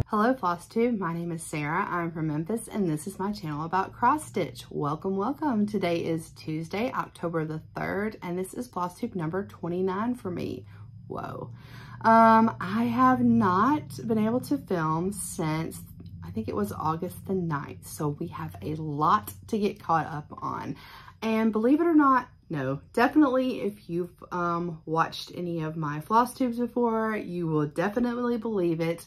Hello FlossTube, my name is Sarah. I'm from Memphis and this is my channel about cross stitch. Welcome, welcome. Today is Tuesday, October the 3rd, and this is FlossTube number 29 for me. Whoa. I have not been able to film since I think it was August the 9th, so we have a lot to get caught up on. And believe it or not, no, definitely if you've watched any of my FlossTubes before, you will definitely believe it.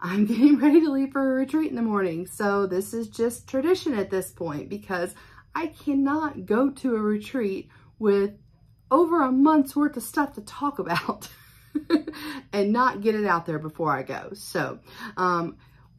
I'm getting ready to leave for a retreat in the morning. So this is just tradition at this point because I cannot go to a retreat with over a month's worth of stuff to talk about and not get it out there before I go. So,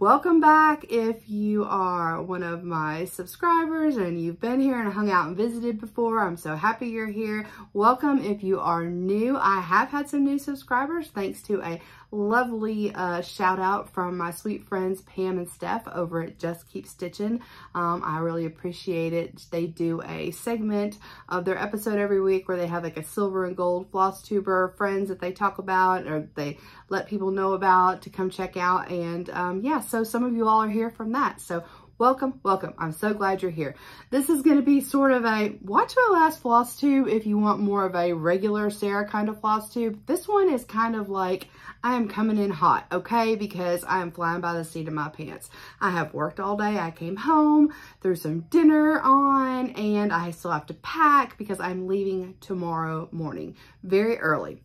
welcome back if you are one of my subscribers and you've been here and hung out and visited before. I'm so happy you're here. Welcome if you are new. I have had some new subscribers thanks to a lovely shout out from my sweet friends Pam and Steph over at Just Keep Stitching. I really appreciate it. They do a segment of their episode every week where they have like a silver and gold FlossTuber friends that they talk about or they let people know about to come check out. And yeah, so some of you all are here from that. So welcome, welcome. I'm so glad you're here. This is going to be sort of a watch my last FlossTube if you want more of a regular Sarah kind of FlossTube. This one is kind of like I am coming in hot, okay? Because I am flying by the seat of my pants. I have worked all day. I came home, threw some dinner on, and I still have to pack because I'm leaving tomorrow morning, very early.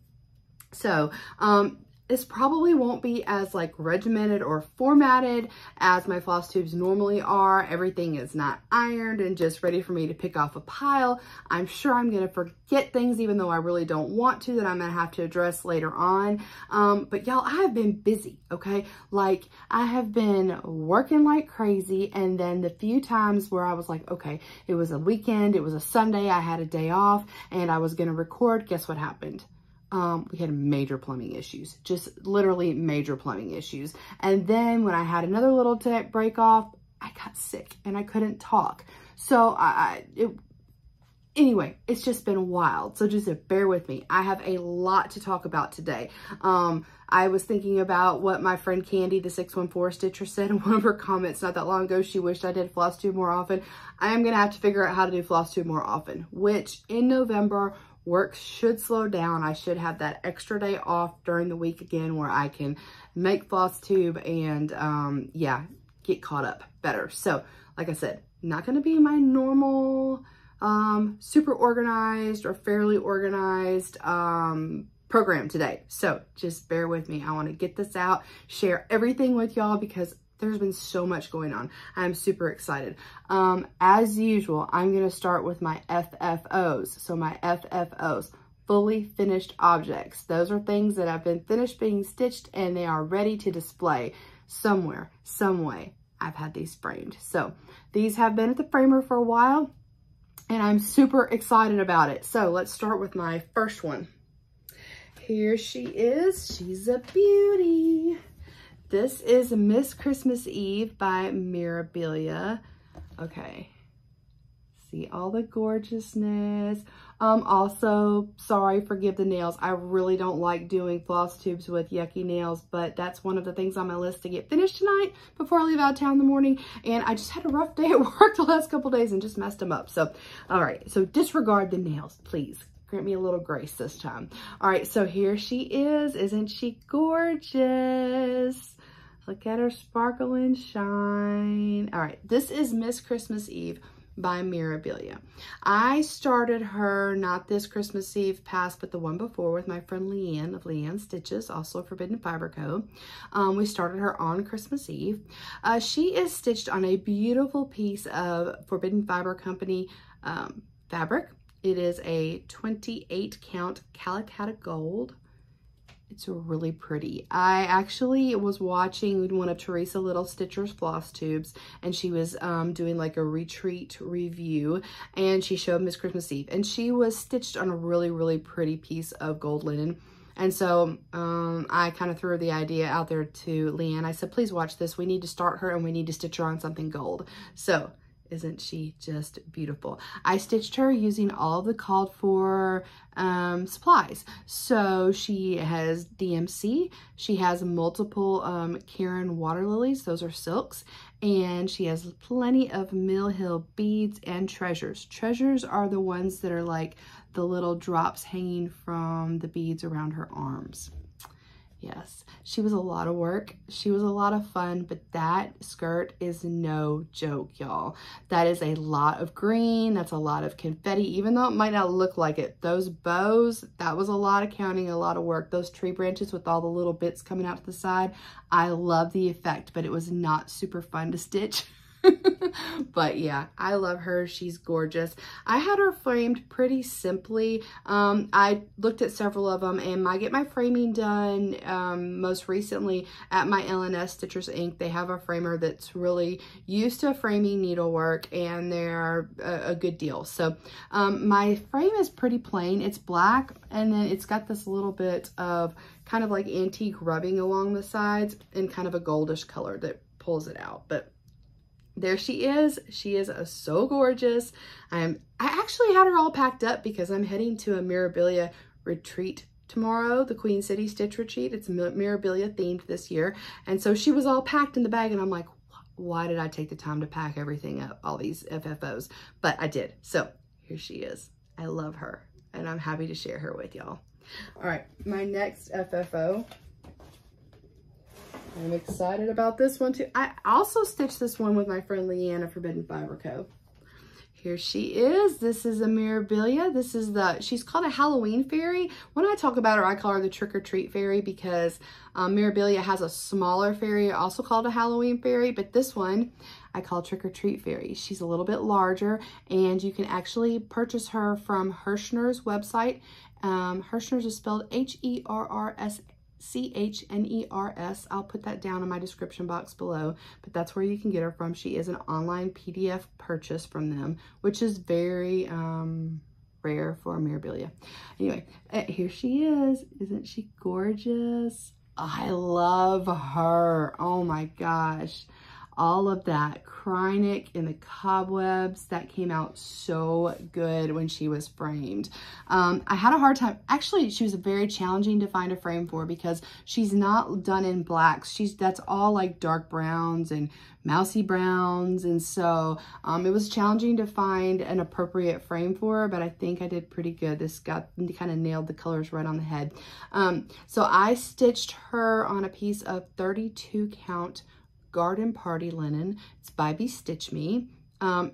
So, this probably won't be as like regimented or formatted as my FlossTubes normally are. Everything is not ironed and just ready for me to pick off a pile. I'm sure I'm gonna forget things even though I really don't want to that I'm gonna have to address later on. But y'all, I have been busy, okay? Like I have been working like crazy, and then the few times where I was like, okay, it was a weekend, it was a Sunday, I had a day off and I was gonna record, guess what happened? We had major plumbing issues, just literally major plumbing issues. And then when I had another little tech break off, I got sick and I couldn't talk. So anyway, it's just been wild. So just bear with me. I have a lot to talk about today. I was thinking about what my friend Candy, the 614 Stitcher, said in one of her comments not that long ago. She wished I did FlossTube more often. I am going to have to figure out how to do FlossTube more often, which in November, work should slow down. I should have that extra day off during the week again where I can make FlossTube and yeah, get caught up better. So like I said, not going to be my normal super organized or fairly organized program today. So just bear with me. I want to get this out, share everything with y'all because there's been so much going on. I'm super excited. As usual, I'm going to start with my FFOs. So my FFOs, fully finished objects. Those are things that have been finished being stitched and they are ready to display somewhere, some way. I've had these framed. So these have been at the framer for a while and I'm super excited about it. So let's start with my first one. Here she is. She's a beauty. This is Miss Christmas Eve by Mirabilia. Okay, see all the gorgeousness. Also, sorry, forgive the nails. I really don't like doing FlossTubes with yucky nails, but that's one of the things on my list to get finished tonight before I leave out of town in the morning. And I just had a rough day at work the last couple days and just messed them up. So, all right, so disregard the nails, please. Grant me a little grace this time. All right, so here she is. Isn't she gorgeous? Look at her sparkle and shine. All right, this is Miss Christmas Eve by Mirabilia. I started her, not this Christmas Eve past, but the one before with my friend Leanne of LNS Stitches, also Forbidden Fiber Co. We started her on Christmas Eve. She is stitched on a beautiful piece of Forbidden Fiber Company fabric. It is a 28 count Calicut Gold. It's really pretty. I actually was watching one of Teresa Little Stitcher's FlossTubes, and she was doing like a retreat review, and she showed Miss Christmas Eve, and she was stitched on a really, really pretty piece of gold linen. And so I kind of threw the idea out there to Leanne. I said, please watch this. We need to start her and we need to stitch her on something gold. So Isn't she just beautiful? I stitched her using all the called for supplies. So she has DMC, she has multiple GaRon water lilies, those are silks, and she has plenty of Mill Hill beads and treasures. Treasures are the ones that are like the little drops hanging from the beads around her arms. Yes, she was a lot of work. She was a lot of fun, but that skirt is no joke, y'all. That is a lot of green. That's a lot of confetti, even though it might not look like it. Those bows, that was a lot of counting, a lot of work. Those tree branches with all the little bits coming out to the side, I love the effect, but it was not super fun to stitch. But yeah, I love her. She's gorgeous. I had her framed pretty simply. I looked at several of them, and I get my framing done most recently at my LNS Stitchers Inc. They have a framer that's really used to framing needlework, and they're a good deal. So my frame is pretty plain. It's black, and then it's got this little bit of kind of like antique rubbing along the sides and kind of a goldish color that pulls it out. But there she is. She is so gorgeous. I actually had her all packed up because I'm heading to a Mirabilia retreat tomorrow, the Queen City Stitch Retreat. It's Mirabilia themed this year. And so she was all packed in the bag, and I'm like, why did I take the time to pack everything up, all these FFOs? But I did. So here she is. I love her, and I'm happy to share her with y'all. All right, my next FFO. I'm excited about this one too. I also stitched this one with my friend Leanna Forbidden Fiber Co. Here she is. This is a Mirabilia. This is she's called a Halloween fairy. When I talk about her, I call her the trick or treat fairy because Mirabilia has a smaller fairy, also called a Halloween fairy, but this one I call trick or treat fairy. She's a little bit larger, and you can actually purchase her from Hirschner's website. Hirschner's is spelled H-E-R-R-S C-H-N-E-R-S. I'll put that down in my description box below, but that's where you can get her from. She is an online PDF purchase from them, which is very rare for Mirabilia. Anyway, here she is. Isn't she gorgeous? I love her. Oh my gosh. All of that Krynic and the cobwebs, that came out so good when she was framed. I had a hard time. Actually, she was very challenging to find a frame for because she's not done in blacks. That's all like dark browns and mousy browns. And so it was challenging to find an appropriate frame for her, but I think I did pretty good. This kind of nailed the colors right on the head. So I stitched her on a piece of 32 count Garden Party linen. It's by Be Stitch Me.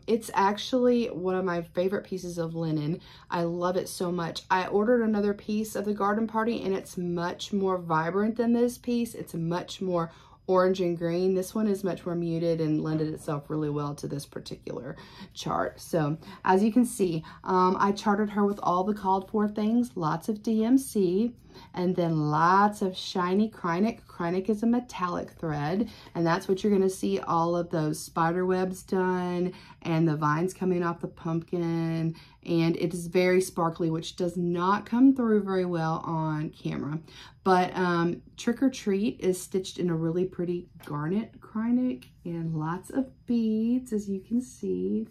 It's actually one of my favorite pieces of linen. I love it so much. I ordered another piece of the Garden Party, and it's much more vibrant than this piece. It's much more orange and green. This one is much more muted and lended itself really well to this particular chart. So as you can see, I charted her with all the called for things, lots of DMC, and then lots of shiny Krynic. Krynic is a metallic thread, and that's what you're going to see all of those spider webs done and the vines coming off the pumpkin, and it is very sparkly, which does not come through very well on camera. But Trick or Treat is stitched in a really pretty garnet Krynic and lots of beads, as you can see.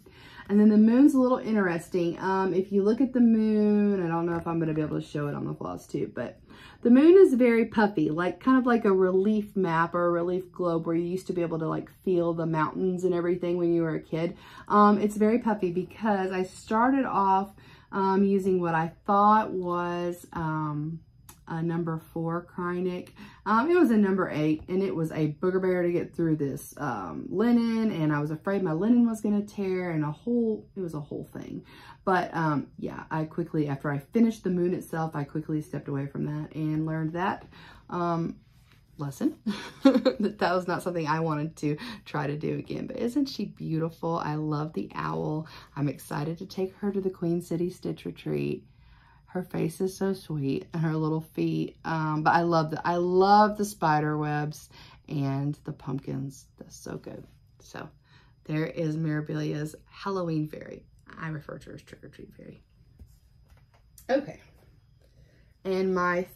And then the moon's a little interesting. If you look at the moon, I don't know if I'm going to be able to show it on the FlossTube, but the moon is very puffy, like kind of like a relief map or a relief globe where you used to be able to like feel the mountains and everything when you were a kid. It's very puffy because I started off using what I thought was a number 4 Krynic. It was a number 8, and it was a booger bear to get through this linen, and I was afraid my linen was going to tear, and it was a whole thing. But yeah, I quickly, after I finished the moon itself, I quickly stepped away from that and learned that lesson. that was not something I wanted to try to do again. But isn't she beautiful? I love the owl. I'm excited to take her to the Queen City Stitch Retreat. Her face is so sweet, and her little feet. But I love the spider webs and the pumpkins. That's so good. So there is Mirabilia's Halloween fairy. I refer to her as Trick or Treat fairy. Okay. And my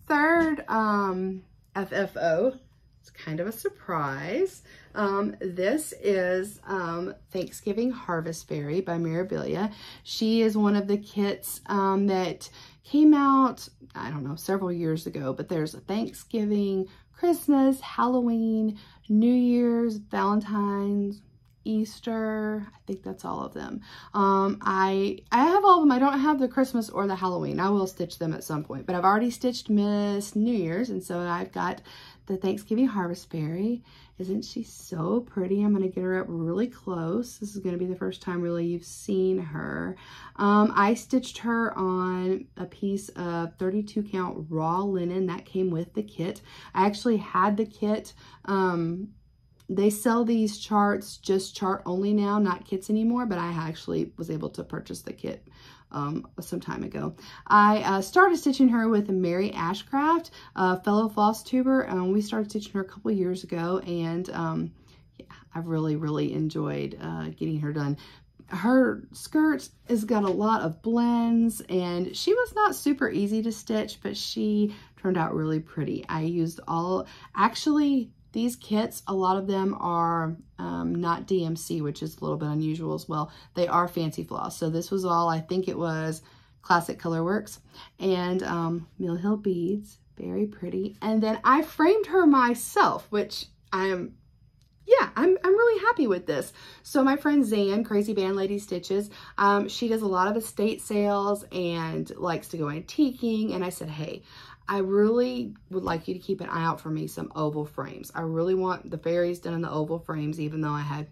third FFO, it's It's kind of a surprise. This is Thanksgiving Harvest Fairy by Mirabilia. She is one of the kits that came out, I don't know, several years ago, but there's a Thanksgiving, Christmas, Halloween, New Year's, Valentine's, Easter. I think that's all of them. I have all of them. I don't have the Christmas or the Halloween. I will stitch them at some point, but I've already stitched Miss New Year's, and so I've got the Thanksgiving Harvest Fairy. Isn't she so pretty? I'm going to get her up really close. This is going to be the first time really you've seen her. I stitched her on a piece of 32 count raw linen that came with the kit. I actually had the kit. They sell these charts, just chart only now, not kits anymore, but I actually was able to purchase the kit some time ago. I started stitching her with Mary Ashcraft, a fellow FlossTuber. We started stitching her a couple years ago, and yeah, I've really enjoyed getting her done. Her skirt has got a lot of blends, and she was not super easy to stitch, but she turned out really pretty. I used actually, these kits, a lot of them are not DMC, which is a little bit unusual as well. They are Fancy Floss. So this was all, I think it was Classic Colorworks and Mill Hill Beads. Very pretty. And then I framed her myself, which I'm really happy with this. So my friend Zan, Crazy Band Lady Stitches, she does a lot of estate sales and likes to go antiquing. And I said, hey, I really would like you to keep an eye out for me some oval frames. I really want the fairies done in the oval frames, even though I had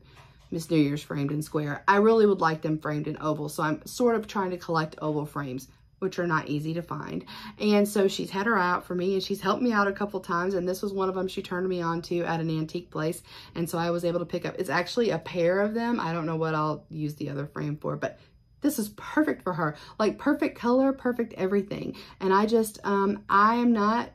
Miss New Year's framed in square. I really would like them framed in oval. So I'm sort of trying to collect oval frames, which are not easy to find. And so she's had her eye out for me, and she's helped me out a couple times. And this was one of them she turned me on to at an antique place. And so I was able to pick up, it's actually a pair of them. I don't know what I'll use the other frame for, but this is perfect for her. Like perfect color, perfect everything. And I just, I am not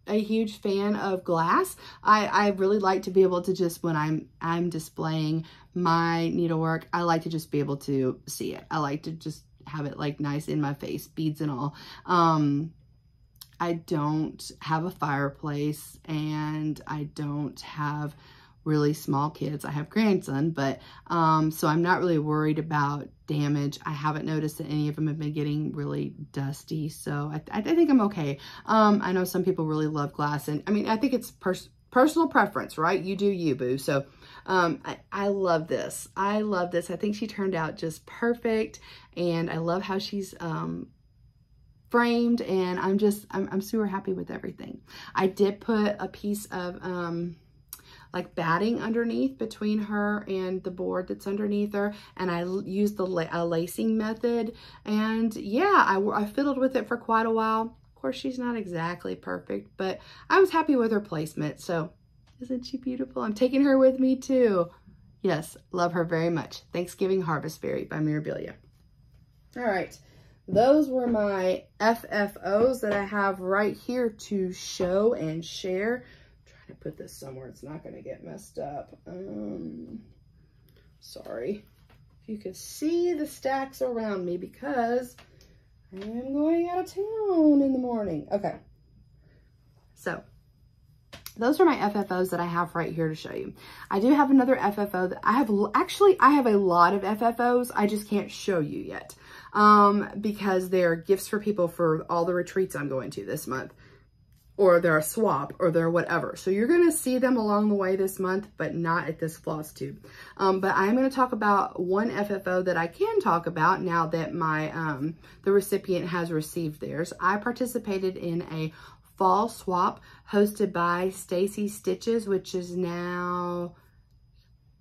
a huge fan of glass. I really like to be able to just, when I'm displaying my needlework, I like to just be able to see it. I like to just have it like nice in my face, beads and all. I don't have a fireplace, and I don't have really small kids. I have grandson, but so I'm not really worried about damage. I haven't noticed that any of them have been getting really dusty, so I think I'm okay. I know some people really love glass, and I mean, I think it's personal preference, right? You do you, boo. So I love this. I love this. I think she turned out just perfect, and I love how she's framed, and I'm super happy with everything. I did put a piece of like batting underneath between her and the board that's underneath her, and I used the lacing method, and yeah, I fiddled with it for quite a while. Of course, she's not exactly perfect, but I was happy with her placement. So isn't she beautiful? I'm taking her with me too. Yes, love her very much. Thanksgiving Harvest Fairy by Mirabilia. All right, those were my FFOs that I have right here to show and share. To put this somewhere it's not going to get messed up. Sorry if you could see the stacks around me, because I am going out of town in the morning. Okay, so those are my FFOs that I have right here to show you. I do have another FFO that I have. Actually, I have a lot of FFOs. I just can't show you yet because they're gifts for people for all the retreats I'm going to this month, or they're a swap, or they're whatever. So you're going to see them along the way this month, but not at this FlossTube. But I'm going to talk about one FFO that I can talk about now that my the recipient has received theirs. I participated in a fall swap hosted by Stacy Stitches, which is now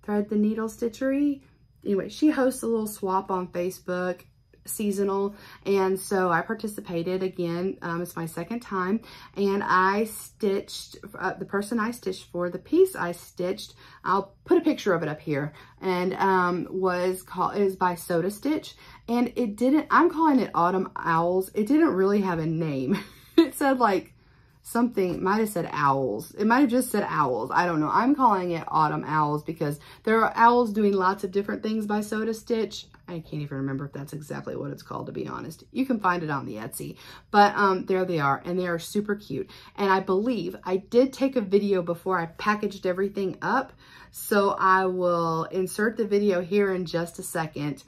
Thread the Needle Stitchery. Anyway, she hosts a little swap on Facebook, seasonal, and so I participated again. It's my second time, and I stitched the person I stitched for, the piece I stitched, I'll put a picture of it up here, and it is by Soda Stitch, and it didn't, I'm calling it Autumn Owls. It didn't really have a name. It said like something, might have said owls. It might have just said owls. I don't know. I'm calling it autumn owls because there are owls doing lots of different things by Soda Stitch. I can't even remember if that's exactly what it's called, to be honest. You can find it on the Etsy, but there they are, and they are super cute. And I believe I did take a video before I packaged everything up, so I will insert the video here in just a second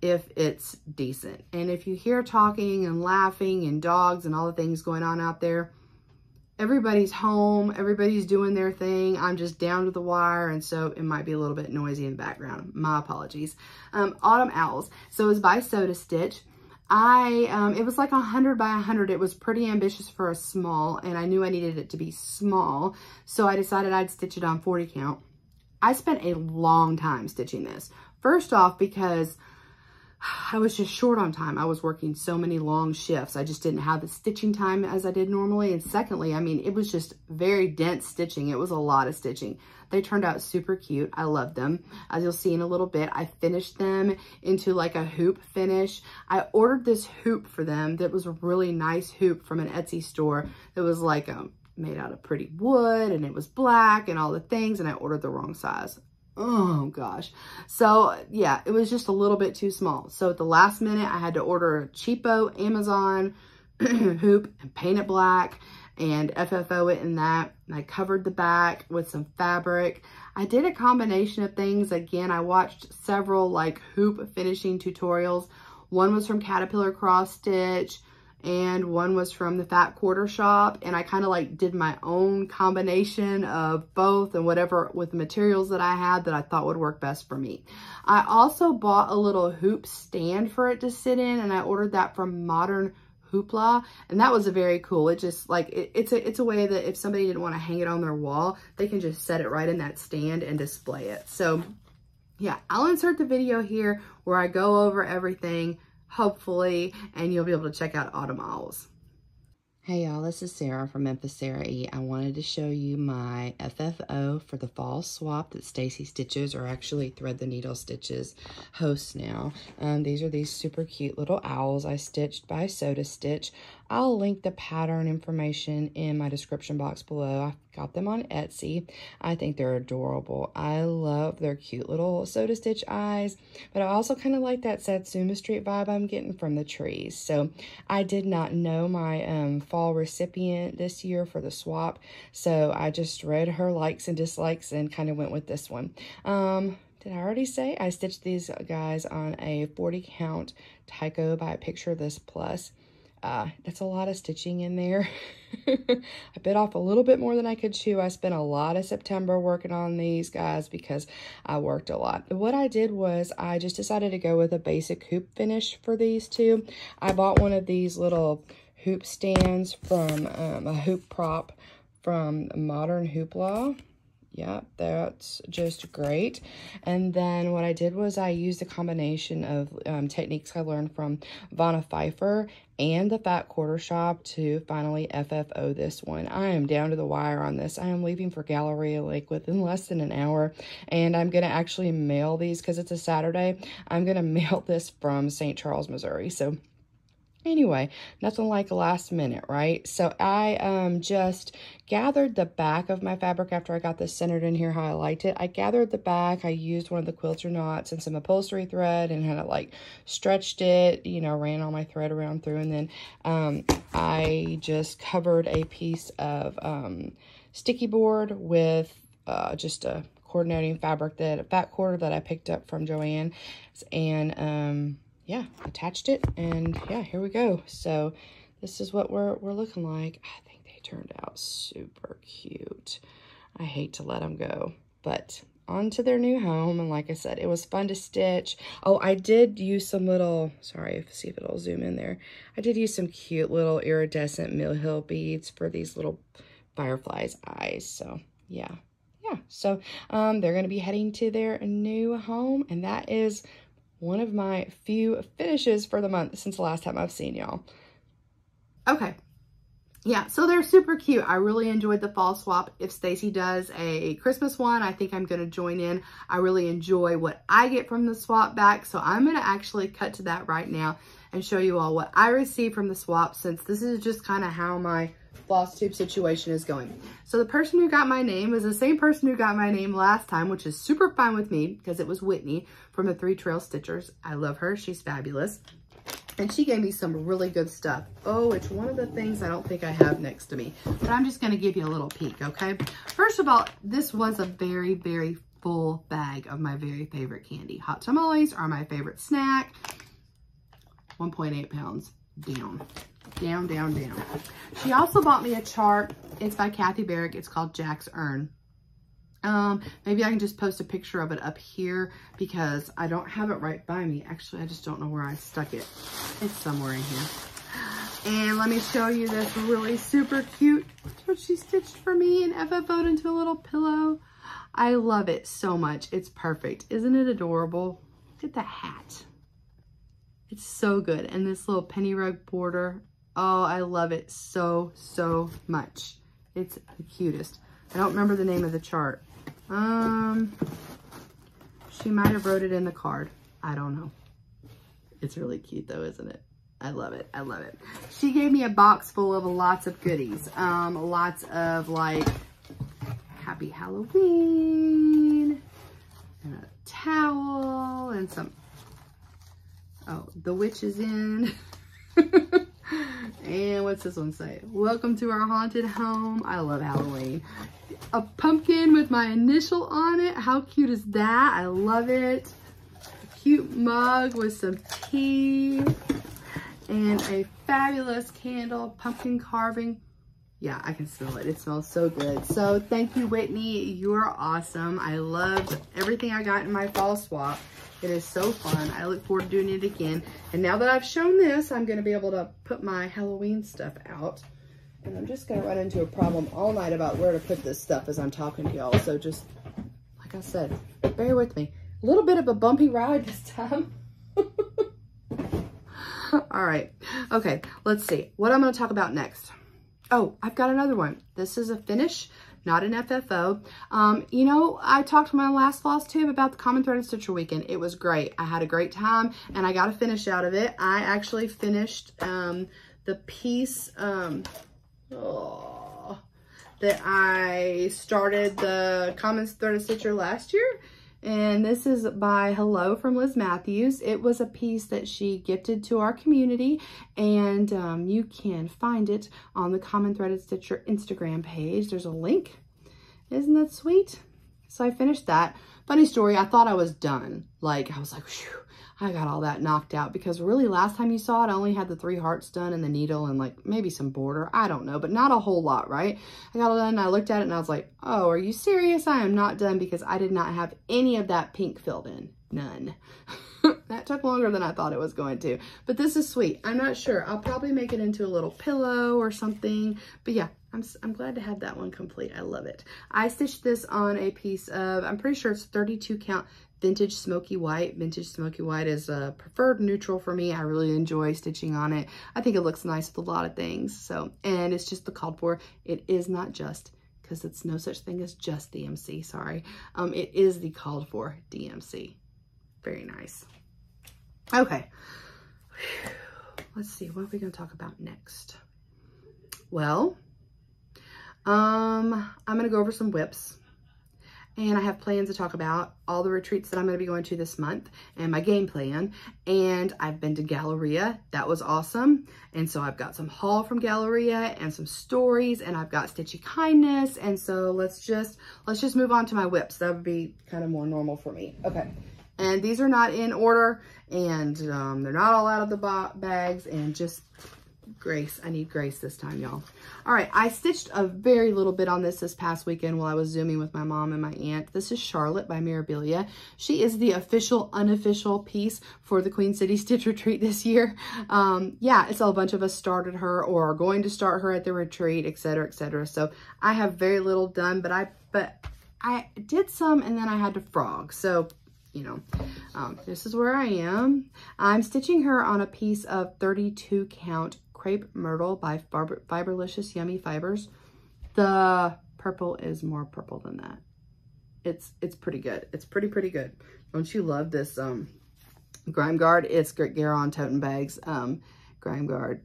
if it's decent. And if you hear talking and laughing and dogs and all the things going on out there, everybody's home, everybody's doing their thing. I'm just down to the wire, and so it might be a little bit noisy in the background. My apologies. Autumn Owls. So it's by Soda Stitch. It was like 100 by 100. It was pretty ambitious for a small, and I knew I needed it to be small, so I decided I'd stitch it on 40 count. I spent a long time stitching this. First off, because I was just short on time. I was working so many long shifts. I just didn't have the stitching time as I did normally. And secondly, I mean, it was just very dense stitching. It was a lot of stitching. They turned out super cute. I love them. As you'll see in a little bit, I finished them into like a hoop finish. I ordered this hoop for them that was a really nice hoop from an Etsy store that was like made out of pretty wood, and it was black and all the things, and I ordered the wrong size. Oh gosh. So yeah, it was just a little bit too small. So at the last minute, I had to order a cheapo Amazon hoop and paint it black and FFO it in that. And I covered the back with some fabric. I did a combination of things. Again, I watched several like hoop finishing tutorials. One was from Caterpillar Cross Stitch, and one was from the Fat Quarter Shop, and I kind of like did my own combination of both and whatever with the materials that I had that I thought would work best for me. I also bought a little hoop stand for it to sit in, and I ordered that from Modern Hoopla, and that was a very cool. It just like it's a way that if somebody didn't want to hang it on their wall, they can just set it right in that stand and display it. So yeah, I'll insert the video here where I go over everything, hopefully, and you'll be able to check out Autumn Owls. Hey y'all, this is Sarah from Memphis.Sarah.E. I wanted to show you my FFO for the fall swap that Stacy Stitches, or actually Thread the Needle Stitches, hosts now. These are these super cute little owls I stitched by Soda Stitch. I'll link the pattern information in my description box below. I got them on Etsy. I think they're adorable. I love their cute little Soda Stitch eyes, but I also kind of like that Satsuma Street vibe I'm getting from the trees. So I did not know my fall recipient this year for the swap, so I just read her likes and dislikes and kind of went with this one. Did I already say I stitched these guys on a 40 count Tyco by Picture This Plus? That's a lot of stitching in there. I bit off a little bit more than I could chew. I spent a lot of September working on these guys because I worked a lot. What I did was I just decided to go with a basic hoop finish for these two. I bought one of these little hoop stands from a hoop prop from Modern Hoopla. Yeah, that's just great. And then what I did was I used a combination of techniques I learned from Vanna Pfeiffer and the Fat Quarter Shop to finally FFO this one. I am down to the wire on this. I am leaving for Galleria like within less than an hour, and I'm going to actually mail these because it's a Saturday. I'm going to mail this from St. Charles, Missouri. So anyway, nothing like a last minute, right? So I just gathered the back of my fabric after I got this centered in here how I liked it. I gathered the back. I used one of the quilter knots and some upholstery thread and kind of like stretched it, you know, ran all my thread around through. And then I just covered a piece of sticky board with just a coordinating fabric, that a fat quarter that I picked up from Joanne, and yeah, attached it, and yeah, here we go. So this is what we're looking like. I think they turned out super cute. I hate to let them go, but on to their new home. And like I said, it was fun to stitch. Oh, I did use some little, sorry, see if it'll zoom in there. I did use some cute little iridescent Mill Hill beads for these little fireflies' eyes. So yeah. So they're going to be heading to their new home, and that is one of my few finishes for the month since the last time I've seen y'all. Okay. Yeah, so they're super cute. I really enjoyed the fall swap. If Stacy does a Christmas one, I think I'm going to join in. I really enjoy what I get from the swap back, so I'm going to actually cut to that right now and show you all what I received from the swap, since this is just kind of how my FlossTube situation is going. So the person who got my name is the same person who got my name last time, which is super fine with me because it was Whitney from the 3 Trail Stitchers. I love her. She's fabulous. And she gave me some really good stuff. Oh, it's one of the things I don't think I have next to me, but I'm just going to give you a little peek, okay? First of all, this was a very, very full bag of my very favorite candy. Hot tamales are my favorite snack. 1.8 pounds down. Down, down, down. She also bought me a chart. It's by Kathy Barrick. It's called Jack's Urn. Maybe I can just post a picture of it up here because I don't have it right by me. Actually, I just don't know where I stuck it. It's somewhere in here. And let me show you this really super cute, what she stitched for me and FFO'd into a little pillow. I love it so much. It's perfect. Isn't it adorable? Look at the hat. It's so good. And this little penny rug border. Oh, I love it so, so much. It's the cutest. I don't remember the name of the chart. She might have wrote it in the card. I don't know. It's really cute though, isn't it? I love it. I love it. She gave me a box full of lots of goodies. Lots of like Happy Halloween and a towel and some, oh, the witch is in. And what's this one say? Welcome to our haunted home. I love Halloween. A pumpkin with my initial on it. How cute is that? I love it. A cute mug with some tea. And a fabulous candle, pumpkin carving. Yeah, I can smell it. It smells so good. So thank you, Whitney. You're awesome. I loved everything I got in my fall swap. It is so fun. I look forward to doing it again. And now that I've shown this, I'm going to be able to put my Halloween stuff out. And I'm just going to run into a problem all night about where to put this stuff as I'm talking to y'all. So just, like I said, bear with me. A little bit of a bumpy ride this time. All right. Okay, let's see what I'm going to talk about next. Oh, I've got another one. This is a finish, not an FFO. You know, I talked to my last FlossTube about the Common Threaded Stitcher weekend. It was great. I had a great time and I got a finish out of it. I actually finished the piece that I started the Common Threaded Stitcher last year. And this is by Hello from Liz Matthews. It was a piece that she gifted to our community, and you can find it on the Common Threaded Stitcher Instagram page. There's a link. Isn't that sweet? So I finished that. Funny story, I thought I was done. Like, I was like, whew, I got all that knocked out, because really last time you saw it, I only had the 3 hearts done and the needle and like maybe some border. I don't know, but not a whole lot, right? I got it done and I looked at it and I was like, oh, are you serious? I am not done, because I did not have any of that pink filled in. None. That took longer than I thought it was going to, but this is sweet. I'm not sure. I'll probably make it into a little pillow or something, but yeah, I'm glad to have that one complete. I love it. I stitched this on a piece of, I'm pretty sure it's 32 count Vintage Smoky White. Vintage Smoky White is a preferred neutral for me. I really enjoy stitching on it. I think it looks nice with a lot of things. So, and it's just the called for. It is not just, because it's no such thing as just DMC, sorry. It is the called for DMC. Very nice. Okay. Let's see, what are we going to talk about next? Well, I'm going to go over some whips. And I have plans to talk about all the retreats that I'm going to be going to this month and my game plan. And I've been to Galleria. That was awesome. And so I've got some haul from Galleria and some stories, and I've got Stitchy Kindness. And so let's just move on to my whips. That would be kind of more normal for me. Okay. And these are not in order, and they're not all out of the bags, and just grace. I need grace this time, y'all. All right, I stitched a very little bit on this past weekend while I was Zooming with my mom and my aunt. This is Charlotte by Mirabilia. She is the official, unofficial piece for the Queen City Stitch Retreat this year. Yeah, it's a bunch of us started her or are going to start her at the retreat, etc., etc. So I have very little done, but I did some, and then I had to frog. So, you know, this is where I am. I'm stitching her on a piece of 32 count Crepe Myrtle by Fiberlicious Yummy Fibers. The purple is more purple than that. It's pretty good. It's pretty good. Don't you love this Grime Guard. It's GaRon tote bags. Grime Guard,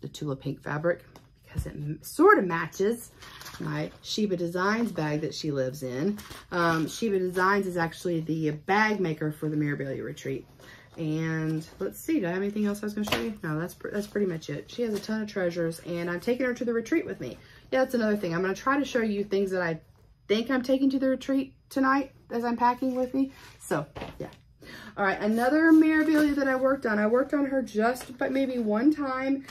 the Tula Pink fabric, because it sort of matches my Sheba Designs bag that she lives in. Sheba Designs is actually the bag maker for the Mirabilia retreat. And let's see, do I have anything else I was going to show you? No, that's pretty much it. She has a ton of treasures, and I'm taking her to the retreat with me. Yeah, that's another thing. I'm going to try to show you things that I think I'm taking to the retreat tonight as I'm packing with me. So, yeah. All right, another Mirabilia that I worked on. I worked on her just but maybe one time.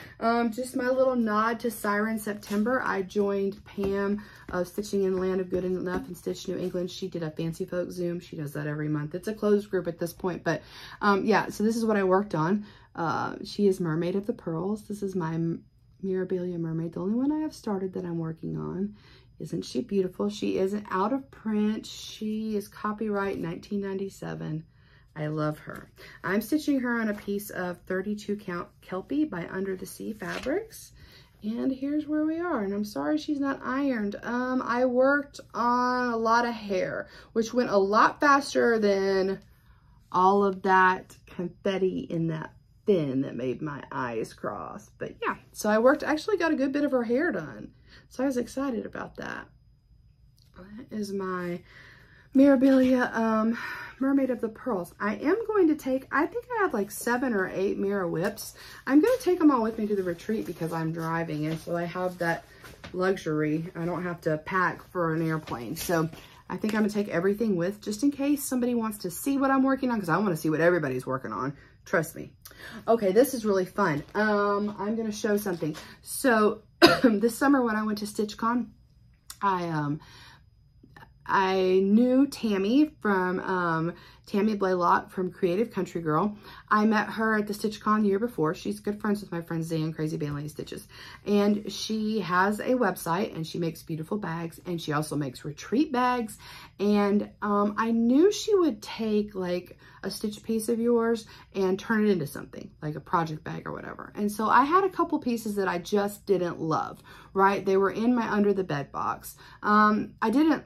Just my little nod to Siren September. I joined Pam of Stitching in the Land of Good Enough in Stitch New England. She did a Fancy Folk Zoom. She does that every month. It's a closed group at this point, but yeah, so this is what I worked on. She is Mermaid of the Pearls. This is my Mirabilia Mermaid, the only one I have started that I'm working on. Isn't she beautiful? She isn't out of print. She is copyright 1997. I love her. I'm stitching her on a piece of 32 count Kelpie by Under the Sea Fabrics. And here's where we are. And I'm sorry she's not ironed. I worked on a lot of hair, which went a lot faster than all of that confetti in that fin that made my eyes cross. But yeah, so I actually got a good bit of her hair done. So I was excited about that. That is my Mirabilia Mermaid of the Pearls. I am going to take, I think I have like 7 or 8 Mira whips. I'm going to take them all with me to the retreat because I'm driving, and so I have that luxury. I don't have to pack for an airplane. So I think I'm going to take everything with just in case somebody wants to see what I'm working on, because I want to see what everybody's working on. Trust me. Okay, this is really fun. I'm going to show something. So this summer when I went to StitchCon, I knew Tammy from Tammy Blaylock from Creative Country Girl. I met her at the StitchCon the year before. She's good friends with my friend Zan, Crazy Bailey Stitches. And she has a website and she makes beautiful bags, and she also makes retreat bags. And I knew she would take like a stitch piece of yours and turn it into something like a project bag or whatever. And so I had a couple pieces that I just didn't love, right? They were in my under the bed box. I didn't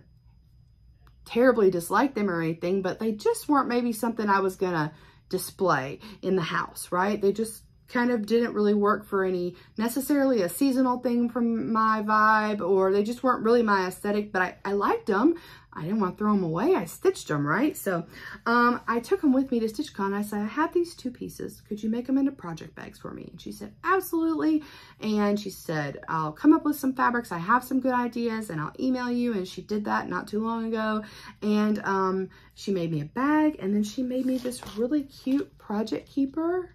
terribly dislike them or anything, but they just weren't maybe something I was gonna display in the house, right? They just kind of didn't really work for any necessarily a seasonal thing from my vibe, or they just weren't really my aesthetic, but I liked them. I didn't want to throw them away. I stitched them, right? So I took them with me to StitchCon. I said, I have these 2 pieces. Could you make them into project bags for me? And she said, absolutely. And she said, I'll come up with some fabrics. I have some good ideas and I'll email you. And she did that not too long ago. And she made me a bag, and then she made me this really cute project keeper.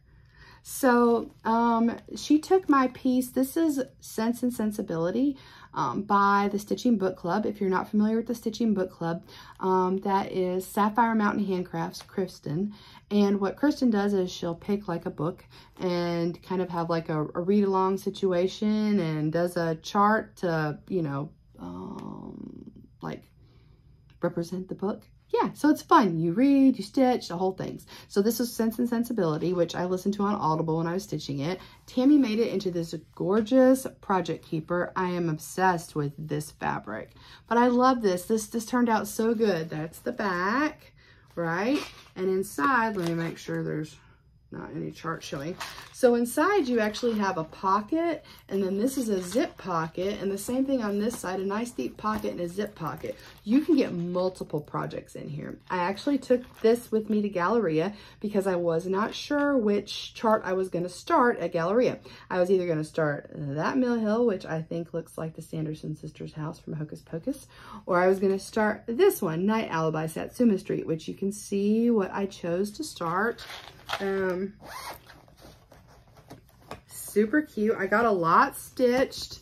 So she took my piece. This is Sense and Sensibility by the Stitching Book Club. If you're not familiar with the Stitching Book Club, that is Sapphire Mountain Handcrafts, Kristen. And what Kristen does is she'll pick like a book and kind of have like a read-along situation, and does a chart to, you know, like represent the book. Yeah, so it's fun. You read, you stitch, the whole thing. So this is Sense and Sensibility, which I listened to on Audible when I was stitching it. Tammy made it into this gorgeous project keeper. I am obsessed with this fabric. But I love this. This turned out so good. That's the back, right? And inside, let me make sure there's not any chart showing. So inside you actually have a pocket, and then this is a zip pocket, and the same thing on this side, a nice deep pocket and a zip pocket. You can get multiple projects in here. I actually took this with me to Galleria because I was not sure which chart I was going to start at Galleria. I was either going to start that Mill Hill, which I think looks like the Sanderson sisters' house from Hocus Pocus, or I was going to start this one, Night Owl by Satsuma Street, which you can see what I chose to start. Super cute. I got a lot stitched.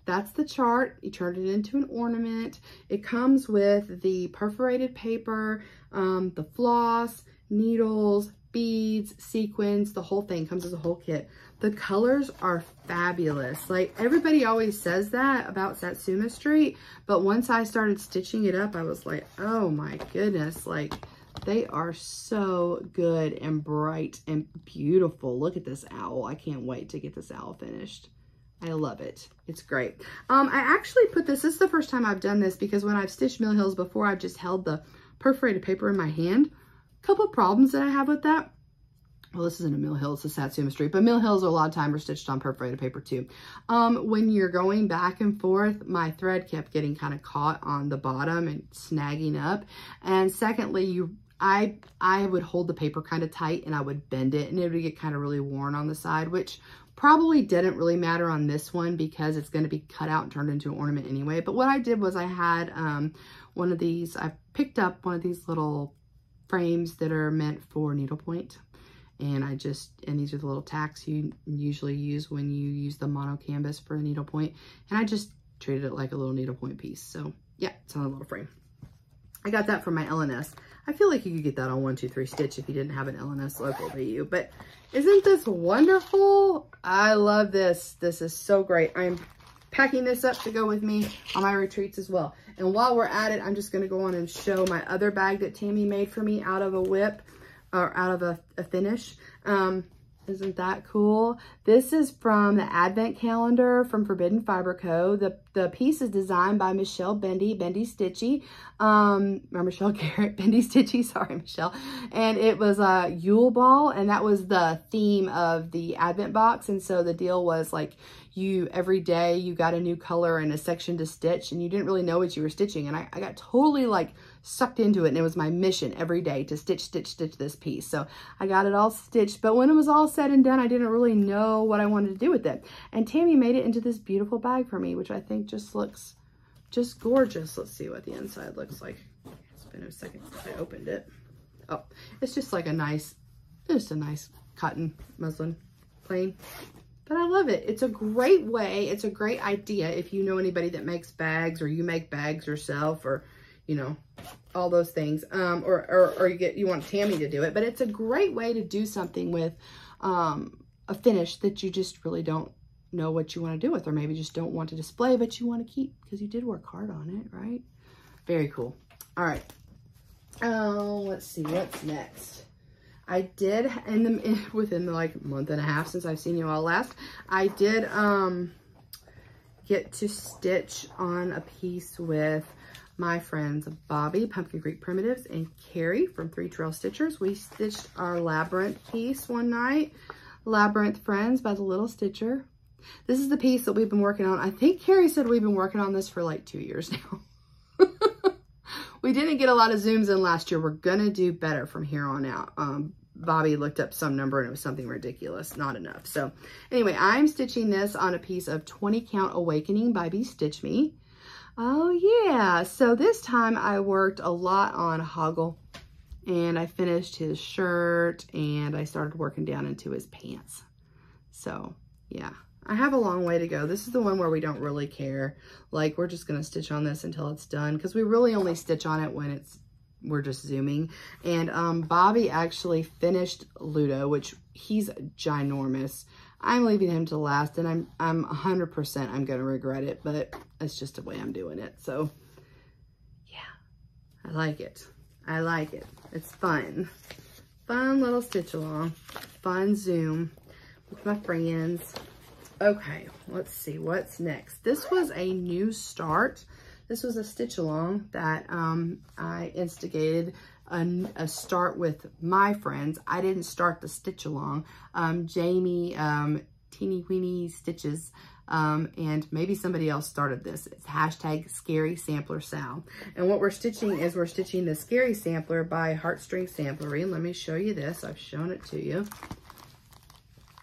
That's the chart. You turned it into an ornament. It comes with the perforated paper, the floss, needles, beads, sequins, the whole thing comes as a whole kit. The colors are fabulous. Like, everybody always says that about Satsuma Street, but once I started stitching it up, I was like, oh my goodness, like, they are so good and bright and beautiful. Look at this owl. I can't wait to get this owl finished. I love it. It's great. I actually put this is the first time I've done this, because when I've stitched Mill Hills before, I've just held the perforated paper in my hand. A couple of problems that I have with that. well, this isn't a Mill Hill, it's a Satsuma Street, but Mill Hills a lot of time are stitched on perforated paper too. When you're going back and forth, my thread kept getting kind of caught on the bottom and snagging up. And secondly, I would hold the paper kind of tight and I would bend it and it would get kind of really worn on the side, which probably didn't really matter on this one because it's going to be cut out and turned into an ornament anyway. But what I did was I had one of these, I picked up one of these little frames that are meant for needlepoint. And these are the little tacks you usually use when you use the mono canvas for a needlepoint. And I just treated it like a little needlepoint piece. So yeah, it's on a little frame. I got that from my LNS. I feel like you could get that on 123 Stitch if you didn't have an LNS local to you. But isn't this wonderful? I love this. This is so great. I'm packing this up to go with me on my retreats as well. And while we're at it, I'm just going to go on and show my other bag that Tammy made for me out of a whip. Or out of a finish. Isn't that cool? This is from the Advent Calendar from Forbidden Fiber Co. The piece is designed by Michelle Bendy Stitchy. Or Michelle Garrett, Bendy Stitchy, sorry, Michelle. And it was a Yule Ball, and that was the theme of the Advent box. And so the deal was like, every day you got a new color and a section to stitch, and you didn't really know what you were stitching. And I got totally like sucked into it, and it was my mission every day to stitch this piece. So I got it all stitched, but when it was all said and done, I didn't really know what I wanted to do with it. And Tammy made it into this beautiful bag for me, which I think just looks just gorgeous. Let's see what the inside looks like. It's been a second since I opened it. Oh, it's just like just a nice cotton muslin, plain. But I love it. It's a great way. It's a great idea if you know anybody that makes bags, or you make bags yourself, or you know, all those things. Or you want Tammy to do it. But it's a great way to do something with a finish that you just really don't know what you want to do with, or maybe just don't want to display, but you want to keep because you did work hard on it, right? Very cool. All right. Let's see what's next. I did, within the like month and a half since I've seen you all last, I did get to stitch on a piece with my friends Bobby, Pumpkin Creek Primitives, and Carrie from 3 Trail Stitchers. We stitched our Labyrinth piece one night, Labyrinth Friends by the Little Stitcher. This is the piece that we've been working on. I think Carrie said we've been working on this for like 2 years now. We didn't get a lot of zooms in last year. We're gonna do better from here on out. Bobby looked up some number and it was something ridiculous, not enough. So anyway, I'm stitching this on a piece of 20 Count Awakening by Be Stitch Me. Oh yeah, so this time I worked a lot on Hoggle, and I finished his shirt, and I started working down into his pants. So yeah, I have a long way to go. This is the one where we don't really care. Like, we're just gonna stitch on this until it's done, because we really only stitch on it when we're just zooming. And Bobby actually finished Ludo, which he's ginormous. I'm leaving him to last, and I'm 100% I'm gonna regret it, but it's just the way I'm doing it. So yeah, I like it. I like it. It's fun. Fun little stitch along. Fun zoom with my friends. Okay, let's see what's next. This was a new start. This was a stitch along that I instigated a start with my friends. I didn't start the stitch along. Jamie, Teeny Weeny Stitches, and maybe somebody else started this. It's hashtag Scary Sampler Sal. And what we're stitching is we're stitching the Scary Sampler by Heartstring Samplery. And let me show you this. I've shown it to you.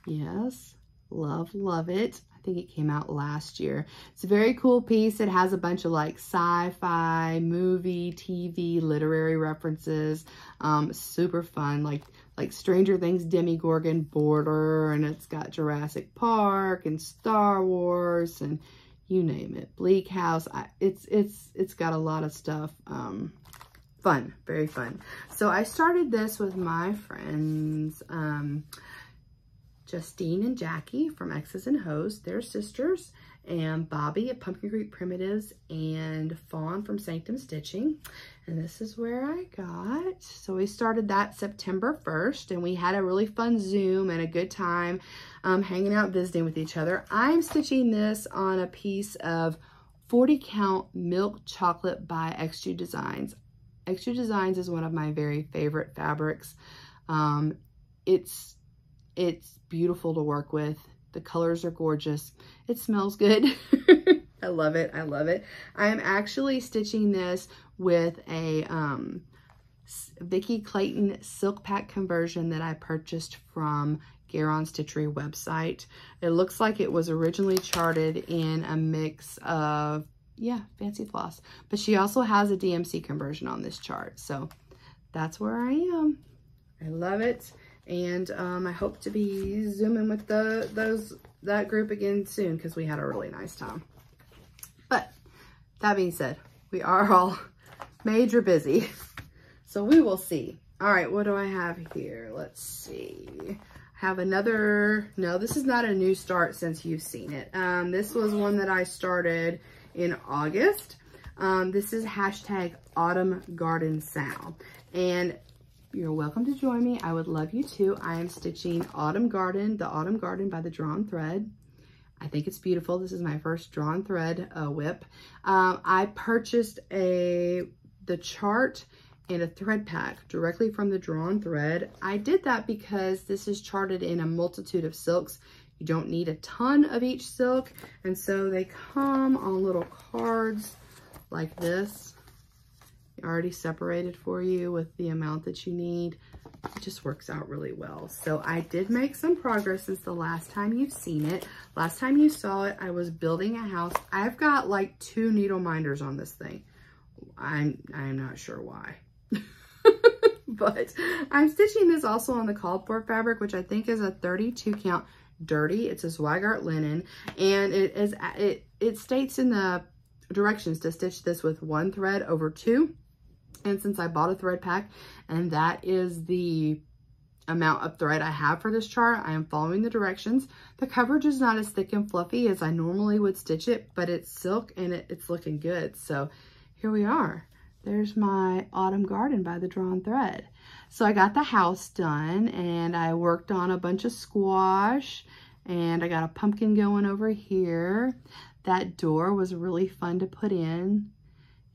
Yes, love it. I think it came out last year. It's a very cool piece. It has a bunch of like sci-fi, movie, TV, literary references. Super fun, like Stranger Things Demogorgon border, and it's got Jurassic Park and Star Wars and you name it. Bleak House. It's got a lot of stuff. Fun, very fun. So I started this with my friends, Justine and Jackie from X's and Hoes, they're sisters, and Bobby at Pumpkin Creek Primitives, and Fawn from Sanctum Stitching. And this is where I got. So we started that September 1st, and we had a really fun Zoom and a good time hanging out, visiting with each other. I'm stitching this on a piece of 40 Count Milk Chocolate by XU Designs. XU Designs is one of my very favorite fabrics. It's It's beautiful to work with. The colors are gorgeous. It smells good. I love it. I love it. I am actually stitching this with a Vicki Clayton silk pack conversion that I purchased from GaRon Stitchery website. It looks like it was originally charted in a mix of, yeah, Fancy Floss. But she also has a DMC conversion on this chart. So that's where I am. I love it. And I hope to be zooming with that group again soon because we had a really nice time. But that being said, we are all major busy. So we will see. All right, what do I have here? Let's see. I have another, no, this is not a new start since you've seen it. This was one that I started in August. This is hashtag Autumn Garden Sal. And you're welcome to join me. I would love you too. I am stitching Autumn Garden, the Autumn Garden by the Drawn Thread. I think it's beautiful. This is my first Drawn Thread whip. I purchased the chart and a thread pack directly from the Drawn Thread. I did that because this is charted in a multitude of silks. You don't need a ton of each silk. And so they come on little cards like this. Already separated for you with the amount that you need. It just works out really well. So I did make some progress since the last time you've seen it. Last time you saw it, I was building a house. I've got like 2 needle minders on this thing. I'm not sure why. But I'm stitching this also on the called for fabric, which I think is a 32 count dirty. It's a Zweigart linen, and it states in the directions to stitch this with 1 thread over 2. And since I bought a thread pack and that is the amount of thread I have for this chart, I am following the directions. The coverage is not as thick and fluffy as I normally would stitch it, but it's silk and it's looking good. So here we are. There's my Autumn Garden by the Drawn Thread. So I got the house done and I worked on a bunch of squash and I got a pumpkin going over here. That door was really fun to put in.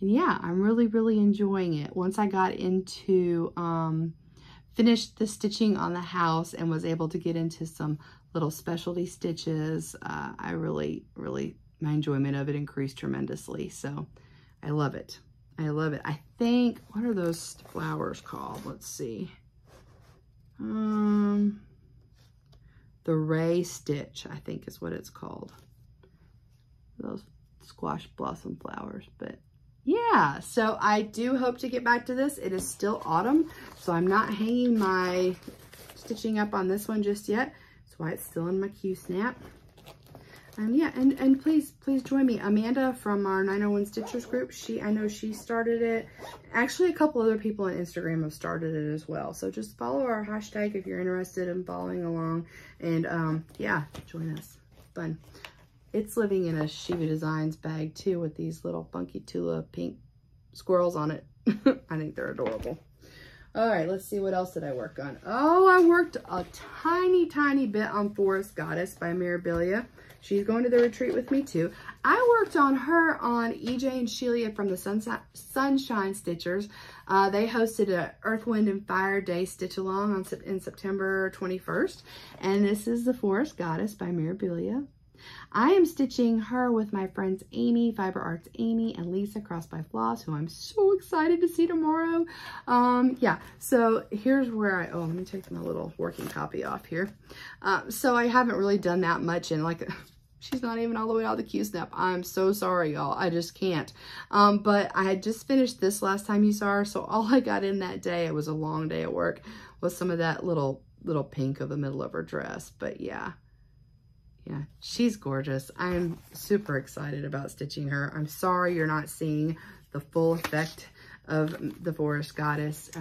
And yeah, I'm really, really enjoying it. Once I got into, finished the stitching on the house and was able to get into some little specialty stitches, I really, my enjoyment of it increased tremendously. So I love it. I love it. I think, what are those flowers called? Let's see. The Ray Stitch, I think is what it's called. Those squash blossom flowers, but yeah, so I do hope to get back to this. It is still autumn, so I'm not hanging my stitching up on this one just yet. That's why it's still in my Q-snap. And yeah, and please join me. Amanda from our 901 Stitchers group, I know she started it. Actually, a couple other people on Instagram have started it as well. So just follow our hashtag if you're interested in following along. And yeah, join us. Fun. It's living in a Shiva Designs bag too with these little funky Tula pink squirrels on it. I think they're adorable. All right, let's see, what else did I work on? Oh, I worked a tiny bit on Forest Goddess by Mirabilia. She's going to the retreat with me too. I worked on her on EJ and Shelia from the Sunshine Stitchers. They hosted a Earth, Wind, and Fire Day stitch along in September 21st. And this is the Forest Goddess by Mirabilia. I am stitching her with my friends Amy, Fiber Arts Amy, and Lisa Cross by Floss, who I'm so excited to see tomorrow. Yeah, so here's where let me take my little working copy off here. So I haven't really done that much, and like, she's not even all the way out of the Q-snap. I'm so sorry, y'all. I just can't. But I had just finished this last time you saw her, so all I got in that day, it was a long day at work, was some of that little pink of the middle of her dress. But yeah. Yeah, she's gorgeous. I'm super excited about stitching her. I'm sorry you're not seeing the full effect of the Forest Goddess.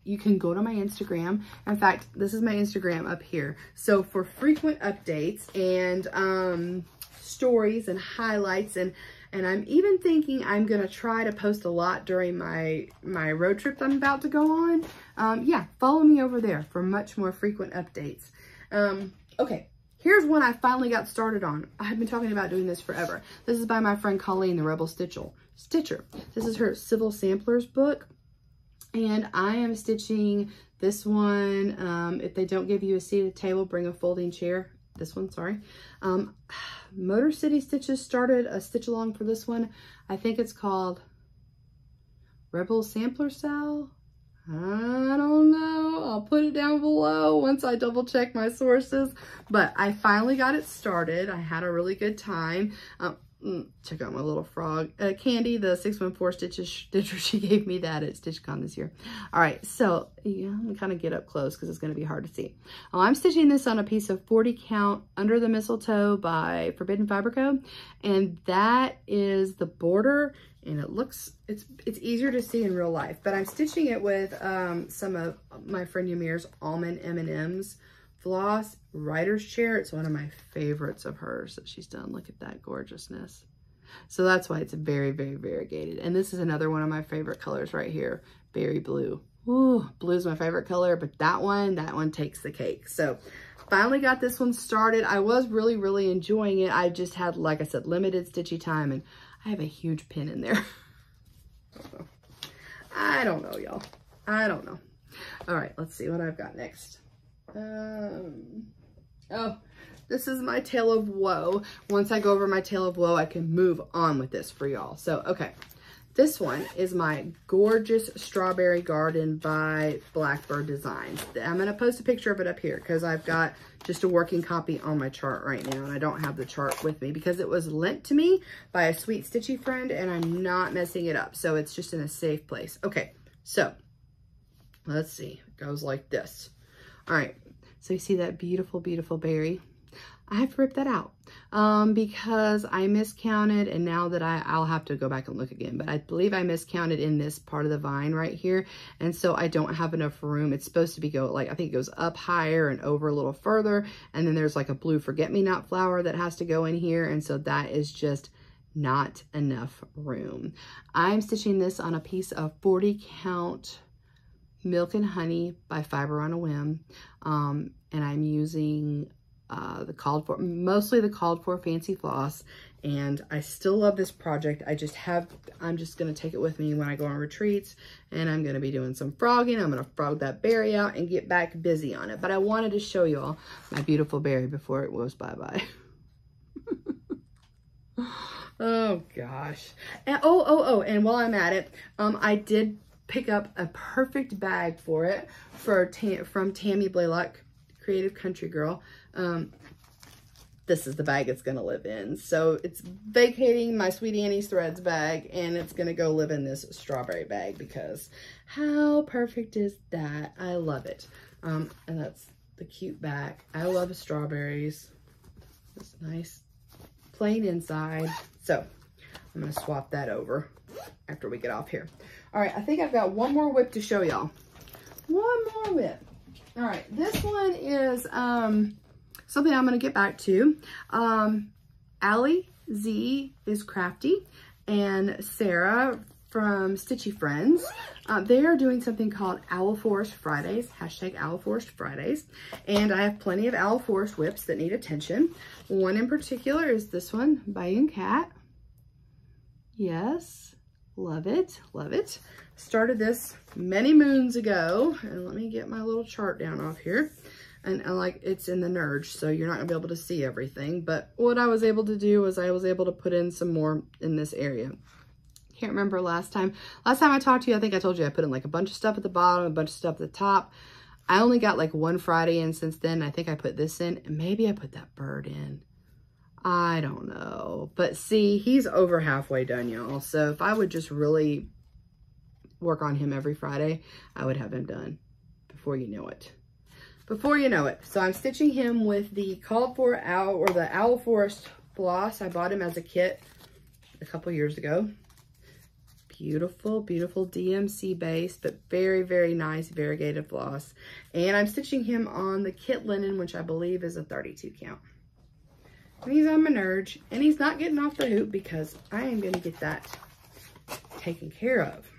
You can go to my Instagram. In fact, this is my Instagram up here. So for frequent updates and stories and highlights, and I'm even thinking I'm gonna try to post a lot during my road trip I'm about to go on. Yeah, follow me over there for much more frequent updates. Okay. Here's one I finally got started on. I've been talking about doing this forever. This is by my friend Colleen, the Rebel Stitcher. This is her Civil Samplers book. And I am stitching This one, if they don't give you a seat at the table, bring a folding chair. This one, sorry. Motor City Stitches started a stitch along for this one. I think it's called Rebel Sampler Sal. I don't know. I'll put it down below once I double check my sources. But I finally got it started. I had a really good time. Check out my little frog. Candy, the 614 stitcher, she gave me that at StitchCon this year. All right, so yeah, let me kind of get up close because it's going to be hard to see. I'm stitching this on a piece of 40 count Under the Mistletoe by Forbidden Fiber Co. And that is the border. And it looks, it's easier to see in real life. But I'm stitching it with some of my friend Yamir's Almond MnMs floss writer's chair. It's one of my favorites of hers that she's done. Look at that gorgeousness. So that's why it's very, very variegated. And this is another one of my favorite colors right here, berry blue. Ooh, blue's my favorite color, but that one takes the cake. So finally got this one started. I was really, really enjoying it. I just had, like I said, limited stitchy time, and I have a huge pin in there. I don't know, y'all. I don't know. All right, let's see what I've got next. Oh, this is my Tale of Woe. Once I go over my Tale of Woe, I can move on with this for y'all. So, okay. This one is my gorgeous Strawberry Garden by Blackbird Designs. I'm going to post a picture of it up here because I've got just a working copy on my chart right now, and I don't have the chart with me because it was lent to me by a sweet stitchy friend, and I'm not messing it up. So it's just in a safe place. Okay, so let's see. It goes like this. All right, so you see that beautiful, beautiful berry? I have to rip that out because I miscounted, and now that I'll have to go back and look again, but I believe I miscounted in this part of the vine right here, and so I don't have enough room. It's supposed to be I think it goes up higher and over a little further, and then there's like a blue forget-me-not flower that has to go in here, and so that is just not enough room. I'm stitching this on a piece of 40 count Milk and Honey by Fiber on a Whim, and I'm using mostly the called for fancy floss, and I still love this project. I'm just going to take it with me when I go on retreats, and I'm going to be doing some frogging. I'm going to frog that berry out and get back busy on it, but I wanted to show y'all my beautiful berry before it goes bye-bye. Oh gosh. And and while I'm at it, I did pick up a perfect bag for it from Tammy Blaylock, Creative Country Girl. This is the bag it's going to live in. So it's vacating my Sweet Annie's Threads bag, and it's going to go live in this strawberry bag because how perfect is that? I love it. And that's the cute back. I love strawberries. It's nice plain inside. So I'm going to swap that over after we get off here. All right, I think I've got one more whip to show y'all. One more whip. All right, this one is something I'm going to get back to. Allie Z is crafty, and Sarah from Stitchy Friends. They are doing something called Owl Forest Fridays, hashtag Owl Forest Fridays. And I have plenty of Owl Forest whips that need attention. One in particular is this one by Young Cat. Yes, love it, love it. Started this many moons ago, and let me get my little chart down off here. And like, it's in the Nerge, so you're not gonna be able to see everything. But what I was able to do was I was able to put in some more in this area. Can't remember last time I talked to you, I think I told you I put in like a bunch of stuff at the bottom, a bunch of stuff at the top. I only got like one Friday in since then. I think I put this in, and maybe I put that bird in. I don't know. But see, he's over halfway done, y'all. So if I would just really work on him every Friday, I would have him done before you know it. Before you know it. So I'm stitching him with the called for owl, or the Owl Forest floss. I bought him as a kit a couple years ago. Beautiful, beautiful DMC base, but very, very nice variegated floss. And I'm stitching him on the kit linen, which I believe is a 32 count. And he's on my Nerge, and he's not getting off the hoop because I am going to get that taken care of.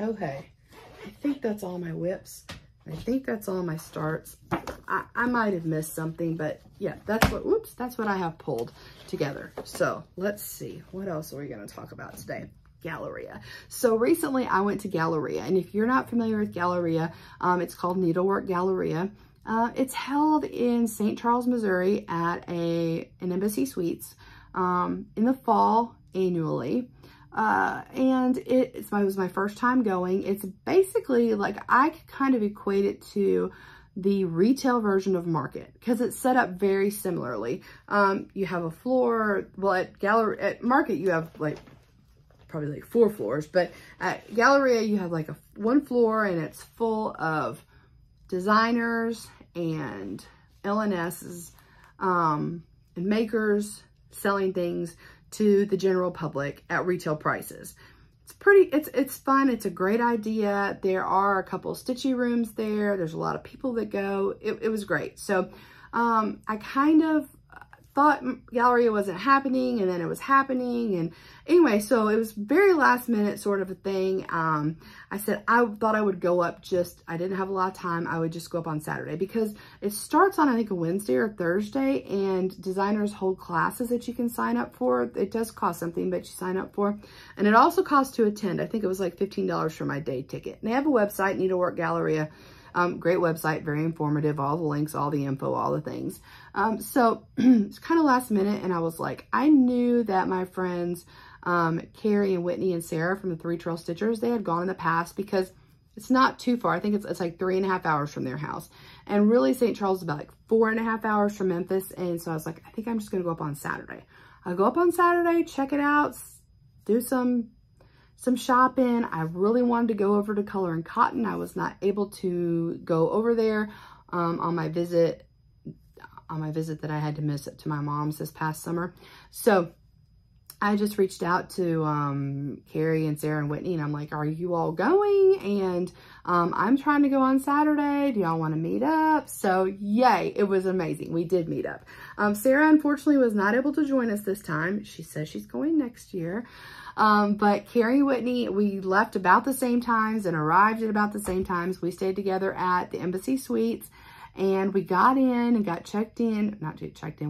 Okay, I think that's all my whips. I think that's all my starts. I might have missed something, but yeah, that's what I have pulled together. So let's see, what else are we going to talk about today? Galleria. So recently I went to Galleria, and if you're not familiar with Galleria, it's called Needlework Galleria. It's held in St. Charles, Missouri at an Embassy Suites in the fall annually. And it was my first time going. It's basically like, I could kind of equate it to the retail version of Market because it's set up very similarly. You have a floor, well at Market you have like probably like 4 floors, but at Galleria you have like one floor, and it's full of designers and LNSs and makers selling things to the general public at retail prices. It's fun. It's a great idea. There are a couple of stitchy rooms there. There's a lot of people that go. It was great. So I kind of thought Galleria wasn't happening, and then it was happening. And anyway, so it was very last minute sort of a thing. I said I thought I would go up, I didn't have a lot of time. I would just go up on Saturday because it starts on, I think, a Wednesday or Thursday, and designers hold classes that you can sign up for. It does cost something, but you sign up for. And it also costs to attend. I think it was like $15 for my day ticket. And they have a website, Needlework Galleria. Great website, very informative, all the links, all the info, all the things. So it's kind of last minute, and I was like, I knew that my friends, Carrie and Whitney and Sarah from the 3 Trail Stitchers, they had gone in the past because it's not too far. I think it's like 3.5 hours from their house. And really St. Charles is about like 4.5 hours from Memphis. And so I was like, I think I'm just going to go up on Saturday. I'll go up on Saturday, check it out, do some shopping. I really wanted to go over to Color and Cotton. I was not able to go over there on my visit that I had to miss to my mom's this past summer. So I just reached out to Carrie and Sarah and Whitney, and I'm like, are you all going? And I'm trying to go on Saturday. Do y'all want to meet up? So yay, it was amazing. We did meet up. Sarah unfortunately was not able to join us this time. She says she's going next year. But Carrie and Whitney, we left about the same times and arrived at about the same times. We stayed together at the Embassy Suites, and we got in and got checked in,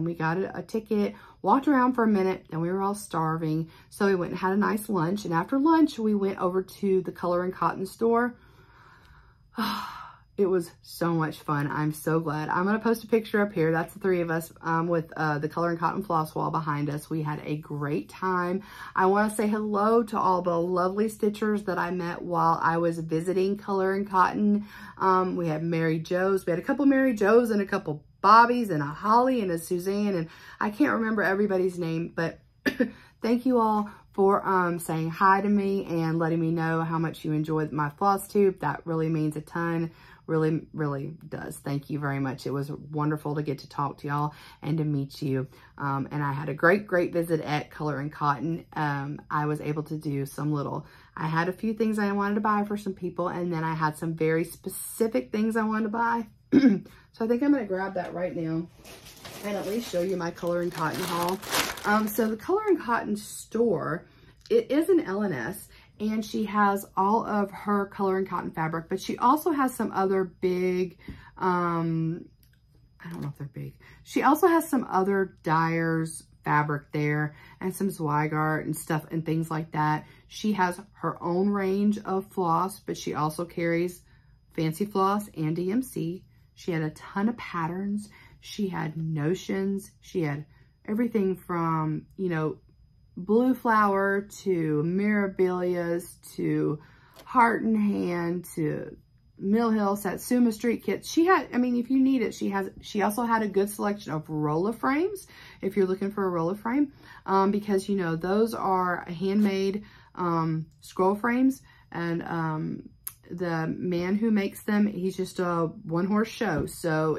we got a ticket, walked around for a minute, and we were all starving. So we went and had a nice lunch. And after lunch, we went over to the Color and Cotton store. It was so much fun. I'm so glad. I'm going to post a picture up here. That's the 3 of us with the Color and Cotton floss wall behind us. We had a great time. I want to say hello to all the lovely stitchers that I met while I was visiting Color and Cotton. We had Mary Jo's. We had a couple Mary Jo's and a couple Bobbies and a Holly and a Suzanne. And I can't remember everybody's name, but thank you all for saying hi to me and letting me know how much you enjoyed my floss tube. That really means a ton. Really, really does. Thank you very much. It was wonderful to get to talk to y'all and to meet you. And I had a great visit at Color and Cotton. I was able to do I had a few things I wanted to buy for some people, and then I had some very specific things I wanted to buy. So I think I'm going to grab that right now and at least show you my Color and Cotton haul. So the Color and Cotton store, it is an LNS. And she has all of her Color and Cotton fabric, but she also has some other big, I don't know if they're big. She also has some other dyers fabric there and some Zweigart and stuff and things like that. She has her own range of floss, but she also carries Fancy Floss and DMC. She had a ton of patterns. She had notions. She had everything from, Blue Flower to Mirabilias to Heart and Hand to Mill Hill, Satsuma Street kits. She had, if you need it, she also had a good selection of roller frames if you're looking for a roller frame, because those are handmade scroll frames, and the man who makes them, he's just a one-horse show. So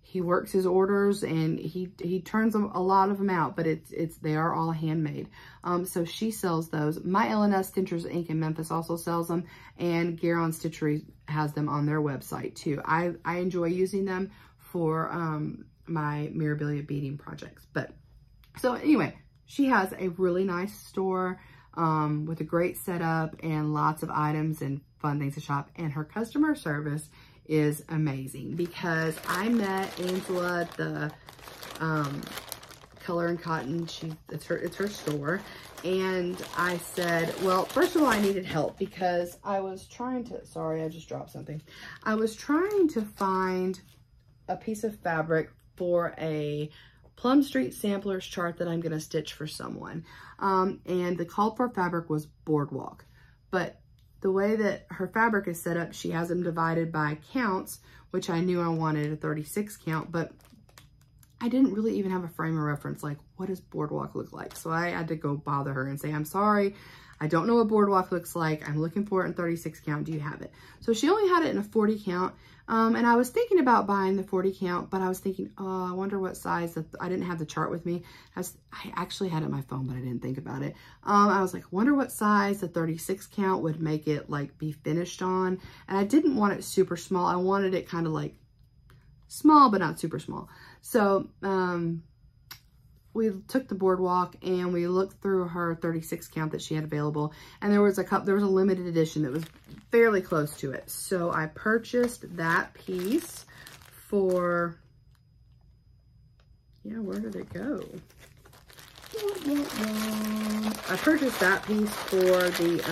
he works his orders and he turns a lot of them out, but they are all handmade. So she sells those. My LNS Stitchers Inc in Memphis also sells them, and GaRon Stitchery has them on their website too. I enjoy using them for my Mirabilia beading projects. But so anyway, she has a really nice store with a great setup and lots of items and fun things to shop, and her customer service is amazing, because I met Angela, the Color and Cotton. It's her store. And I said, well, first of all, I needed help because I was trying to, sorry, I just dropped something. I was trying to find a piece of fabric for a Plum Street Samplers chart that I'm going to stitch for someone. And the called for fabric was Boardwalk. But the way that her fabric is set up, she has them divided by counts, which I knew I wanted a 36 count, but I didn't really even have a frame of reference, like what does Boardwalk look like? So I had to go bother her and say, I'm sorry, I don't know what Boardwalk looks like. I'm looking for it in 36 count. Do you have it? So she only had it in a 40 count. And I was thinking about buying the 40 count, but I was thinking, oh, I wonder what size. I didn't have the chart with me. I actually had it on my phone, but I didn't think about it. I was like, wonder what size the 36 count would make it like be finished on. And I didn't want it super small. I wanted it kind of like small, but not super small. So, we took the Boardwalk and we looked through her 36 count that she had available, and there was a limited edition that was fairly close to it. So I purchased that piece for, yeah, where did it go? I purchased that piece for the,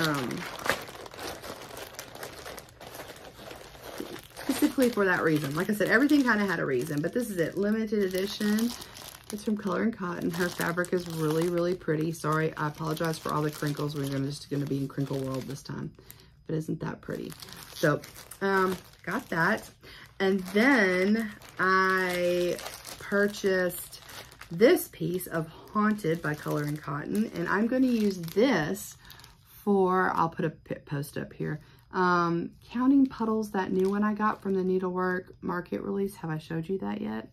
specifically for that reason. Like I said, everything kind of had a reason, but this is it, limited edition. It's from Color and Cotton. Her fabric is really, really pretty. Sorry, I apologize for all the crinkles. We're just gonna be in crinkle world this time, but isn't that pretty? So, got that. And then I purchased this piece of Haunted by Color and Cotton, and I'm gonna use this for, I'll put a post up here, Counting Puddles, that new one I got from the Needlework Market release. Have I showed you that yet?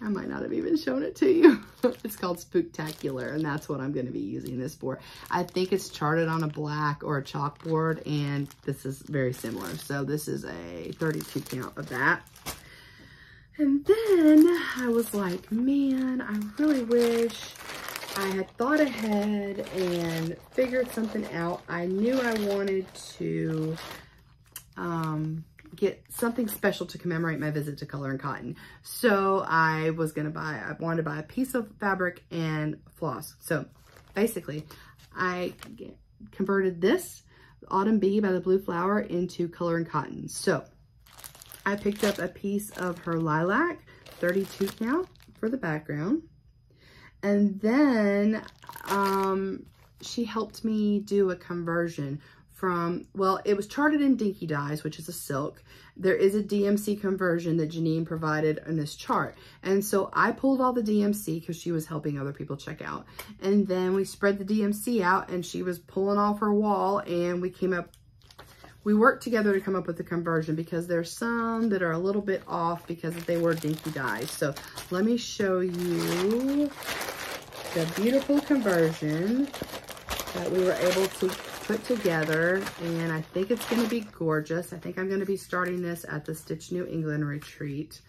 I might not have even shown it to you. It's called Spooktacular, and that's what I'm going to be using this for. I think it's charted on a black or a chalkboard, and this is very similar. So this is a 32 count of that. And then I was like, man, I really wish I had thought ahead and figured something out. I knew I wanted to get something special to commemorate my visit to Color and Cotton. So I wanted to buy a piece of fabric and floss. So basically I converted this Autumn Bee by the Blue Flower into Color and Cotton. So I picked up a piece of her lilac 32 count for the background. And then she helped me do a conversion from, well, it was charted in Dinky Dyes, which is a silk. There is a DMC conversion that Janine provided in this chart. And so I pulled all the DMC because she was helping other people check out. And then we spread the DMC out and she was pulling off her wall, and we worked together to come up with the conversion because there's some that are a little bit off because they were Dinky Dyes. So let me show you the beautiful conversion that we were able to put together, and I think it's going to be gorgeous. I think I'm going to be starting this at the Stitch New England retreat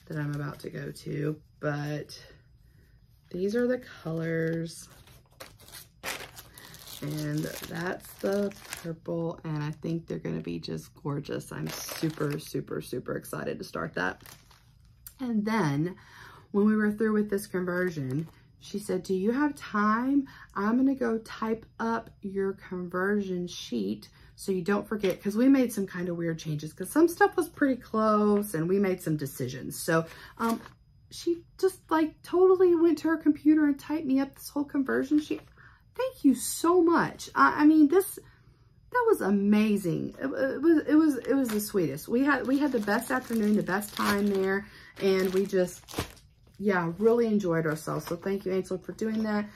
that I'm about to go to, but these are the colors, and that's the purple, and I think they're going to be just gorgeous. I'm super, super, super excited to start that. And then when we were through with this conversion, she said, do you have time? I'm going to go type up your conversion sheet so you don't forget, because we made some kind of weird changes because some stuff was pretty close and we made some decisions. So she just like totally went to her computer and typed me up this whole conversion sheet. Thank you so much. I mean, that was amazing. It was the sweetest. We had the best afternoon, the best time there, and we just, yeah, really enjoyed ourselves. So thank you, Ansel, for doing that.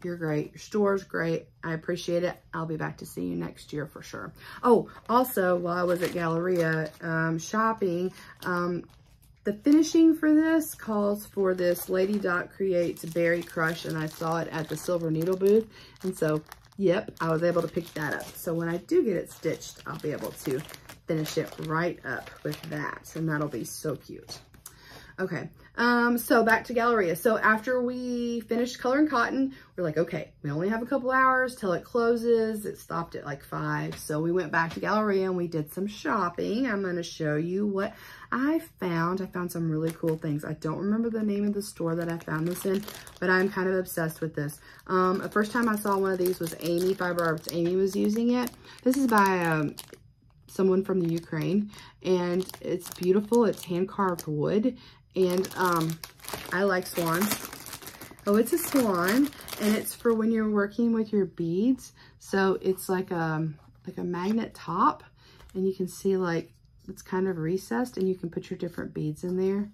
You're great. Your store's great. I appreciate it. I'll be back to see you next year for sure. Oh, also, while I was at Galleria shopping, the finishing for this calls for this Lady Dot Creates Berry Crush, and I saw it at the Silver Needle booth. And so, yep, I was able to pick that up. So when I do get it stitched, I'll be able to finish it right up with that, and that'll be so cute. Okay, So back to Galleria. So after we finished coloring cotton, we're like, okay, we only have a couple hours till it closes. It stopped at like 5. So we went back to Galleria and we did some shopping. I'm going to show you what I found. I found some really cool things. I don't remember the name of the store that I found this in, but I'm kind of obsessed with this. The first time I saw one of these was Amy Fiber Arts. Amy was using it. This is by someone from the Ukraine, and it's beautiful. It's hand carved wood. And I like swans. Oh, it's a swan, and it's for when you're working with your beads. So it's like a magnet top, and you can see like it's kind of recessed, and you can put your different beads in there.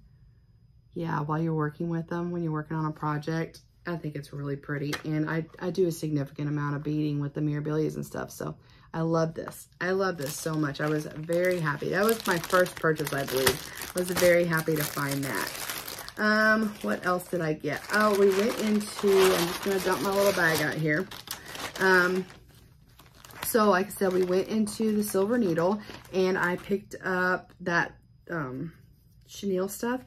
Yeah, while you're working with them, when you're working on a project, I think it's really pretty. And I do a significant amount of beading with the Mirabilias and stuff, so I love this. I love this so much. I was very happy. That was my first purchase, I believe. I was very happy to find that. What else did I get? Oh, we went into, I'm just going to dump my little bag out here. So like I said, we went into the Silver Needle, and I picked up that chenille stuff,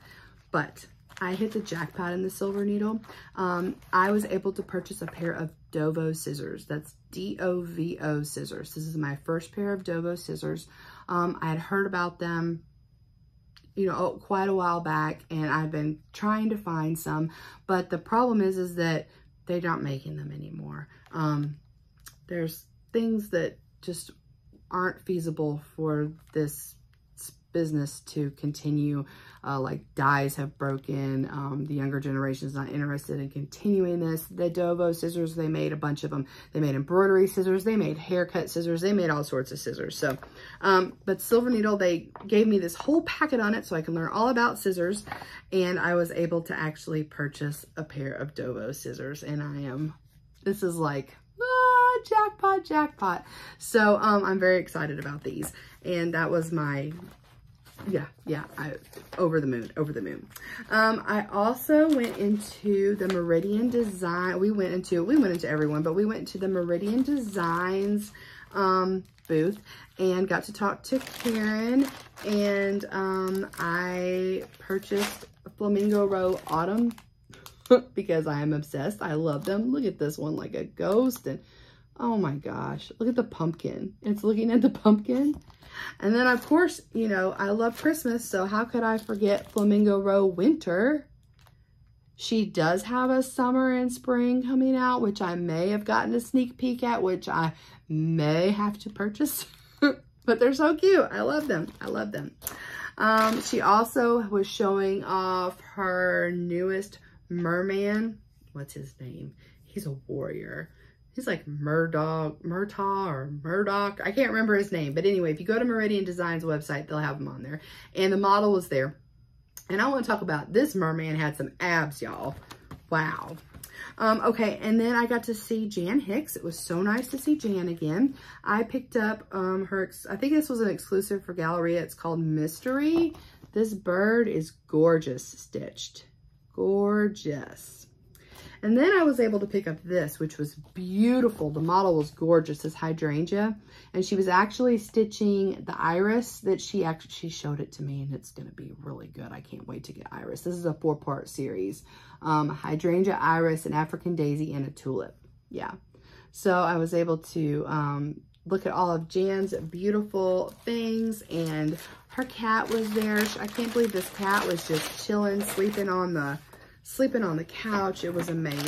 but I hit the jackpot in the Silver Needle. I was able to purchase a pair of Dovo scissors. That's D-O-V-O scissors. This is my first pair of Dovo scissors. I had heard about them, you know, quite a while back, and I've been trying to find some, but the problem is that they're not making them anymore. There's things that just aren't feasible for this business to continue. Like dyes have broken. The younger generation is not interested in continuing this. The Dovo scissors, they made a bunch of them. They made embroidery scissors. They made haircut scissors. They made all sorts of scissors. So, but Silver Needle, they gave me this whole packet on it so I can learn all about scissors. And I was able to actually purchase a pair of Dovo scissors. And this is like, jackpot, jackpot. So, I'm very excited about these. And that was my, over the moon. I also went into the Meridian Design. We went into everyone, but we went to the Meridian Designs booth and got to talk to Karen, and I purchased a Flamingo Row Autumn because I am obsessed. I love them. Look at this one, like a ghost, and oh my gosh, look at the pumpkin. It's looking at the pumpkin. And then, of course, you know, I love Christmas, so how could I forget Flamingo Row Winter? She does have a summer and spring coming out, which I may have gotten a sneak peek at, which I may have to purchase. But they're so cute. I love them. I love them. She also was showing off her newest merman. What's his name? He's a warrior. He's like Murdoch. I can't remember his name. But anyway, if you go to Meridian Designs website, they'll have him on there. And the model was there. And I want to talk about this merman had some abs, y'all. Wow. Okay, and then I got to see Jan Hicks. It was so nice to see Jan again. I picked up I think this was an exclusive for Galleria. It's called Mystery. This bird is gorgeous stitched. Gorgeous. And then I was able to pick up this, which was beautiful. The model was gorgeous, this hydrangea. And she was actually stitching the iris that she showed it to me, and it's going to be really good. I can't wait to get iris. This is a 4-part series. Hydrangea, iris, an African daisy, and a tulip. Yeah. So I was able to look at all of Jan's beautiful things, and her cat was there. I can't believe this cat was just chilling, sleeping on the couch. It was amazing.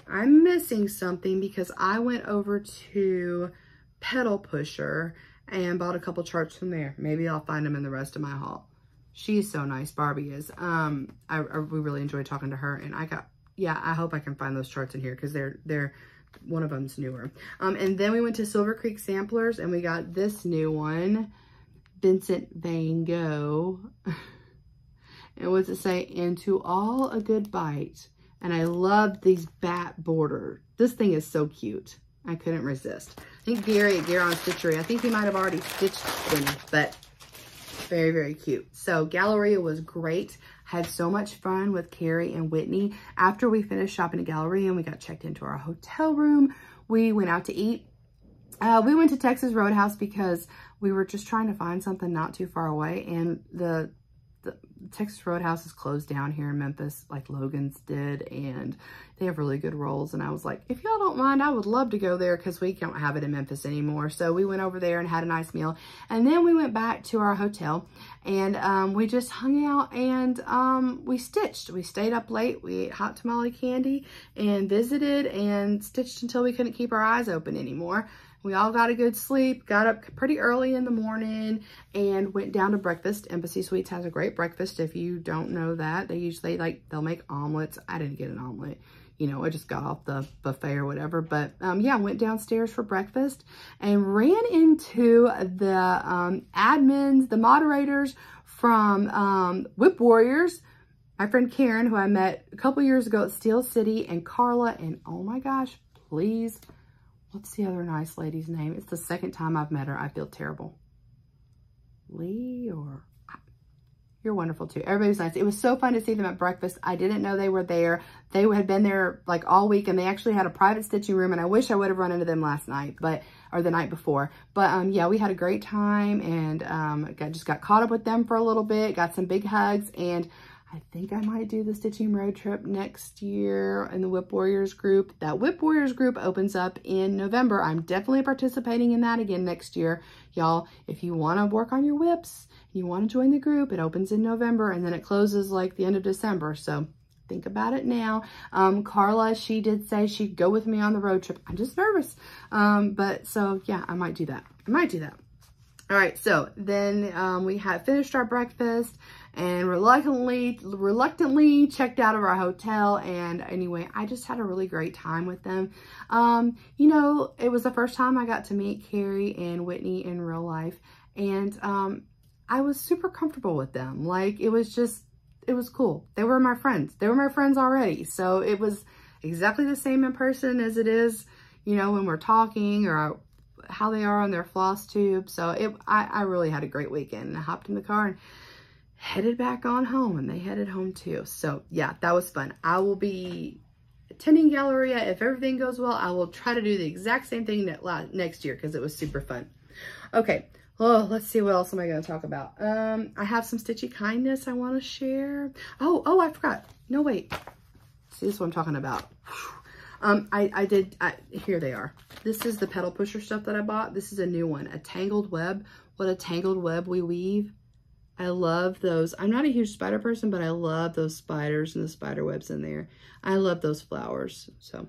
I'm missing something because I went over to Pedal Pusher and bought a couple charts from there. Maybe I'll find them in the rest of my haul. She's so nice, Barbie is. We really enjoyed talking to her, and I hope I can find those charts in here because they're one of them's newer. And then we went to Silver Creek Samplers and we got this new one, Vincent Van Gogh. And what's it say? Into all a good bite. And I love these bat border. This thing is so cute. I couldn't resist. I think Gary at GaRon Stitchery, I think he might have already stitched them, but very, very cute. So Galleria was great. Had so much fun with Carrie and Whitney. After we finished shopping at Galleria and we got checked into our hotel room, we went out to eat. We went to Texas Roadhouse because we were just trying to find something not too far away, and the the Texas Roadhouse is closed down here in Memphis, like Logan's did, and they have really good rolls. And I was like, if y'all don't mind, I would love to go there because we don't have it in Memphis anymore. So we went over there and had a nice meal. And then we went back to our hotel and we just hung out and we stitched. We stayed up late. We ate hot tamale candy and visited and stitched until we couldn't keep our eyes open anymore. We all got a good sleep, got up pretty early in the morning and went down to breakfast. Embassy Suites has a great breakfast. If you don't know that, they usually they'll make omelets. I didn't get an omelet. You know, I just got off the buffet or whatever. But yeah, went downstairs for breakfast and ran into the admins, the moderators from Whip Warriors. My friend Karen, who I met a couple years ago at Steel City, and Carla, and oh my gosh, please. What's the other nice lady's name? It's the second time I've met her. I feel terrible. Lee or... You're wonderful too. Everybody's nice. It was so fun to see them at breakfast. I didn't know they were there. They had been there like all week and they actually had a private stitching room, and I wish I would have run into them last night, or the night before. But yeah, we had a great time and just got caught up with them for a little bit, got some big hugs, and I think I might do the stitching road trip next year in the Whip Warriors group. That Whip Warriors group opens up in November. I'm definitely participating in that again next year. Y'all, if you want to work on your whips, you want to join the group, it opens in November and then it closes like the end of December. So think about it now. Carla, she did say she'd go with me on the road trip. I'm just nervous. But so yeah, I might do that. All right, so then we had finished our breakfast and reluctantly checked out of our hotel. And anyway, I just had a really great time with them. You know, it was the first time I got to meet Carrie and Whitney in real life. And I was super comfortable with them. Like, it was cool. They were my friends. They were my friends already. So it was exactly the same in person as it is, you know, when we're talking, or how they are on their FlossTube. So I really had a great weekend, and I hopped in the car and headed back on home, and they headed home too. So yeah, that was fun. I will be attending Galleria. If everything goes well, I will try to do the exact same thing next year because it was super fun. Okay. Oh, let's see, what else am I going to talk about? I have some stitchy kindness I want to share. Oh, I forgot. No, wait. See, this is what I'm talking about. Here they are. This is the pedal pusher stuff that I bought. This is a new one, a tangled web. What a tangled web we weave. I love those. I'm not a huge spider person, but I love those spiders and the spider webs in there. I love those flowers. So,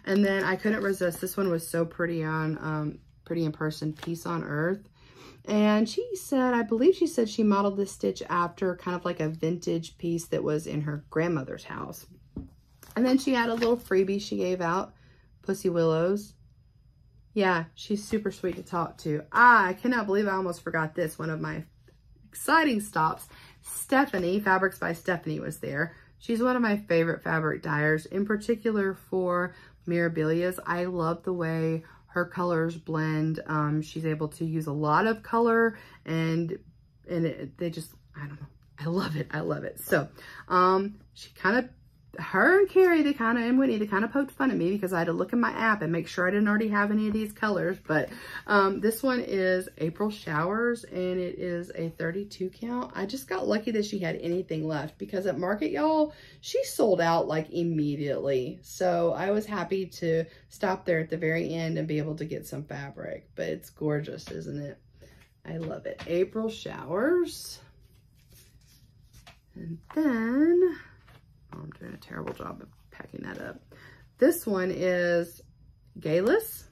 and then I couldn't resist. This one was so pretty on, pretty in person, Peace on Earth. And she said, I believe she said she modeled this stitch after kind of like a vintage piece that was in her grandmother's house. And then she had a little freebie she gave out, Pussy Willows. Yeah, she's super sweet to talk to. I cannot believe I almost forgot this. One of my exciting stops, Stephanie, Fabrics by Stephanie, was there. She's one of my favorite fabric dyers, in particular for Mirabilias. I love the way her colors blend. She's able to use a lot of color, and they just, I don't know. I love it. I love it. So, she kind of, her and Carrie, and Whitney, they kind of poked fun at me because I had to look in my app and make sure I didn't already have any of these colors. But this one is April Showers, and it is a 32 count. I just got lucky that she had anything left because at Market, y'all, she sold out like immediately. So I was happy to stop there at the very end and be able to get some fabric. But it's gorgeous, isn't it? I love it. April Showers. And then... oh, I'm doing a terrible job of packing that up. This one is Gayless,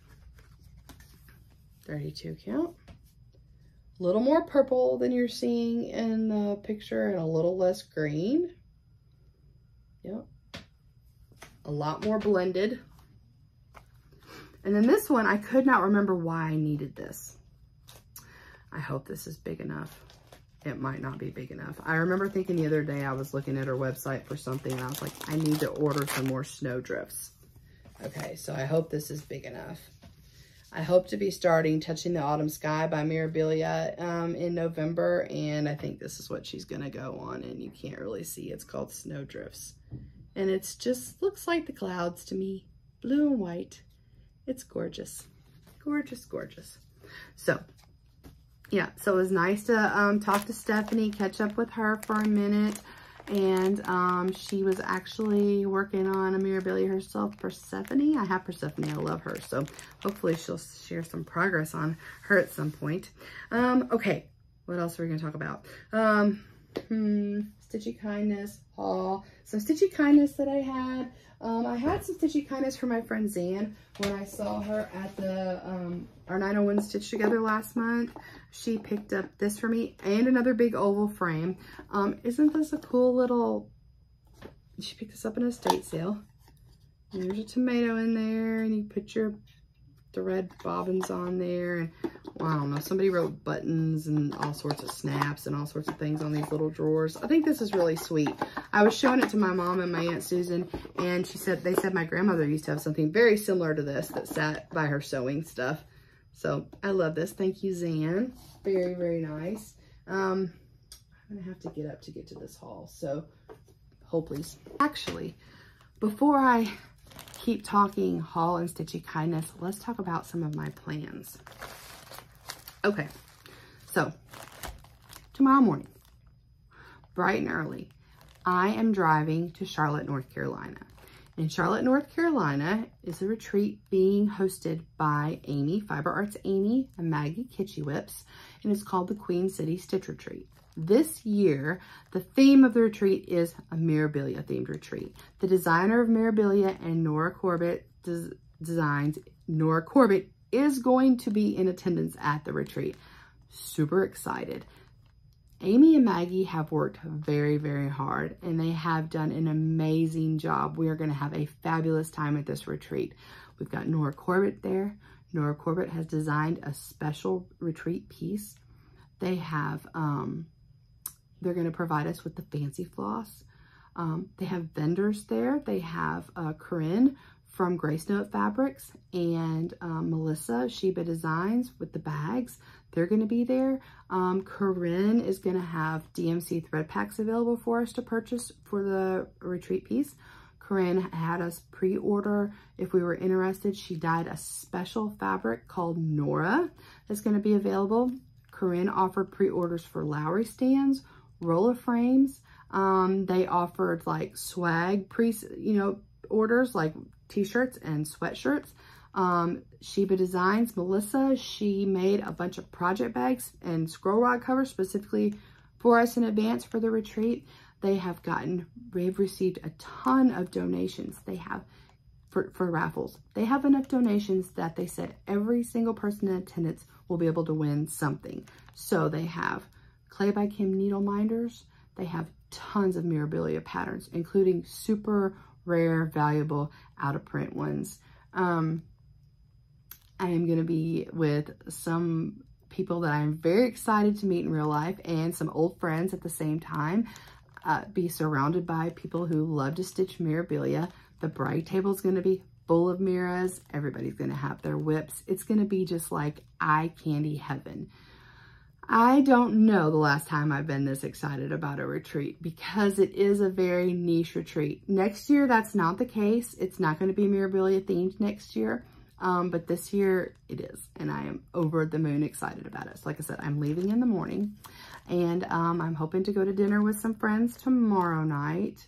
32 count. A little more purple than you're seeing in the picture and a little less green. Yep. A lot more blended. And then this one, I could not remember why I needed this. I hope this is big enough. It might not be big enough. I remember thinking the other day I was looking at her website for something and I was like, I need to order some more snowdrifts. Okay, so I hope this is big enough. I hope to be starting Touching the Autumn Sky by Mirabilia in November, and I think this is what she's gonna go on, and you can't really see. It's called Snowdrifts. And it's just looks like the clouds to me. Blue and white. It's gorgeous. Gorgeous, gorgeous. So yeah, so it was nice to talk to Stephanie, catch up with her for a minute. And she was actually working on a Mirabilia herself, Persephone. I have Persephone, I love her. So hopefully she'll share some progress on her at some point. Okay, what else are we gonna talk about? Stitchy Kindness haul. Some Stitchy Kindness that I had. I had some Stitchy Kindness for my friend Zan when I saw her at the our 901 Stitch Together last month. She picked up this for me and another big oval frame. Isn't this a cool little, she picked this up in a estate sale. And there's a tomato in there, and you put your thread bobbins on there, and well, I don't know, somebody wrote buttons and all sorts of snaps and all sorts of things on these little drawers. I think this is really sweet. I was showing it to my mom and my Aunt Susan, and they said my grandmother used to have something very similar to this that sat by her sewing stuff. So I love this. Thank you, Zan. Very, very nice. I'm gonna have to get up to get to this haul, so hold please. Actually, before I keep talking haul and Stitchy Kindness, let's talk about some of my plans. Okay, so tomorrow morning, bright and early, I am driving to Charlotte, North Carolina. In Charlotte, North Carolina is a retreat being hosted by Amy, Fiber Arts Amy, and Maggie Kitschy Whips, and it's called the Queen City Stitch Retreat. This year, the theme of the retreat is a Mirabilia themed retreat. The designer of Mirabilia and Nora Corbett designs, Nora Corbett is going to be in attendance at the retreat. Super excited. Amy and Maggie have worked very, very hard, and they have done an amazing job. We are going to have a fabulous time at this retreat. We've got Nora Corbett there. Nora Corbett has designed a special retreat piece. They have, they're going to provide us with the fancy floss. They have vendors there. They have Corinne from Grace Note Fabrics and Melissa Sheba Designs with the bags. They're going to be there. Corinne is going to have DMC thread packs available for us to purchase for the retreat piece. Corinne had us pre-order if we were interested. She dyed a special fabric called Nora that's going to be available. Corinne offered pre-orders for Lowry stands, roller frames. They offered like swag orders like t-shirts and sweatshirts. Sheba Designs, Melissa, she made a bunch of project bags and scroll rod covers specifically for us in advance for the retreat. They've received a ton of donations. They have for raffles. They have enough donations that they said every single person in attendance will be able to win something. So they have Clay by Kim needle minders. They have tons of Mirabilia patterns, including super rare, valuable, out of print ones. I am going to be with some people that I'm very excited to meet in real life and some old friends at the same time. Be surrounded by people who love to stitch Mirabilia. The bride table is going to be full of mirrors. Everybody's going to have their whips. It's going to be just like eye candy heaven. I don't know the last time I've been this excited about a retreat because it is a very niche retreat. Next year, that's not the case. It's not going to be Mirabilia themed next year, but this year it is, and I am over the moon excited about it. So like I said, I'm leaving in the morning, and I'm hoping to go to dinner with some friends tomorrow night,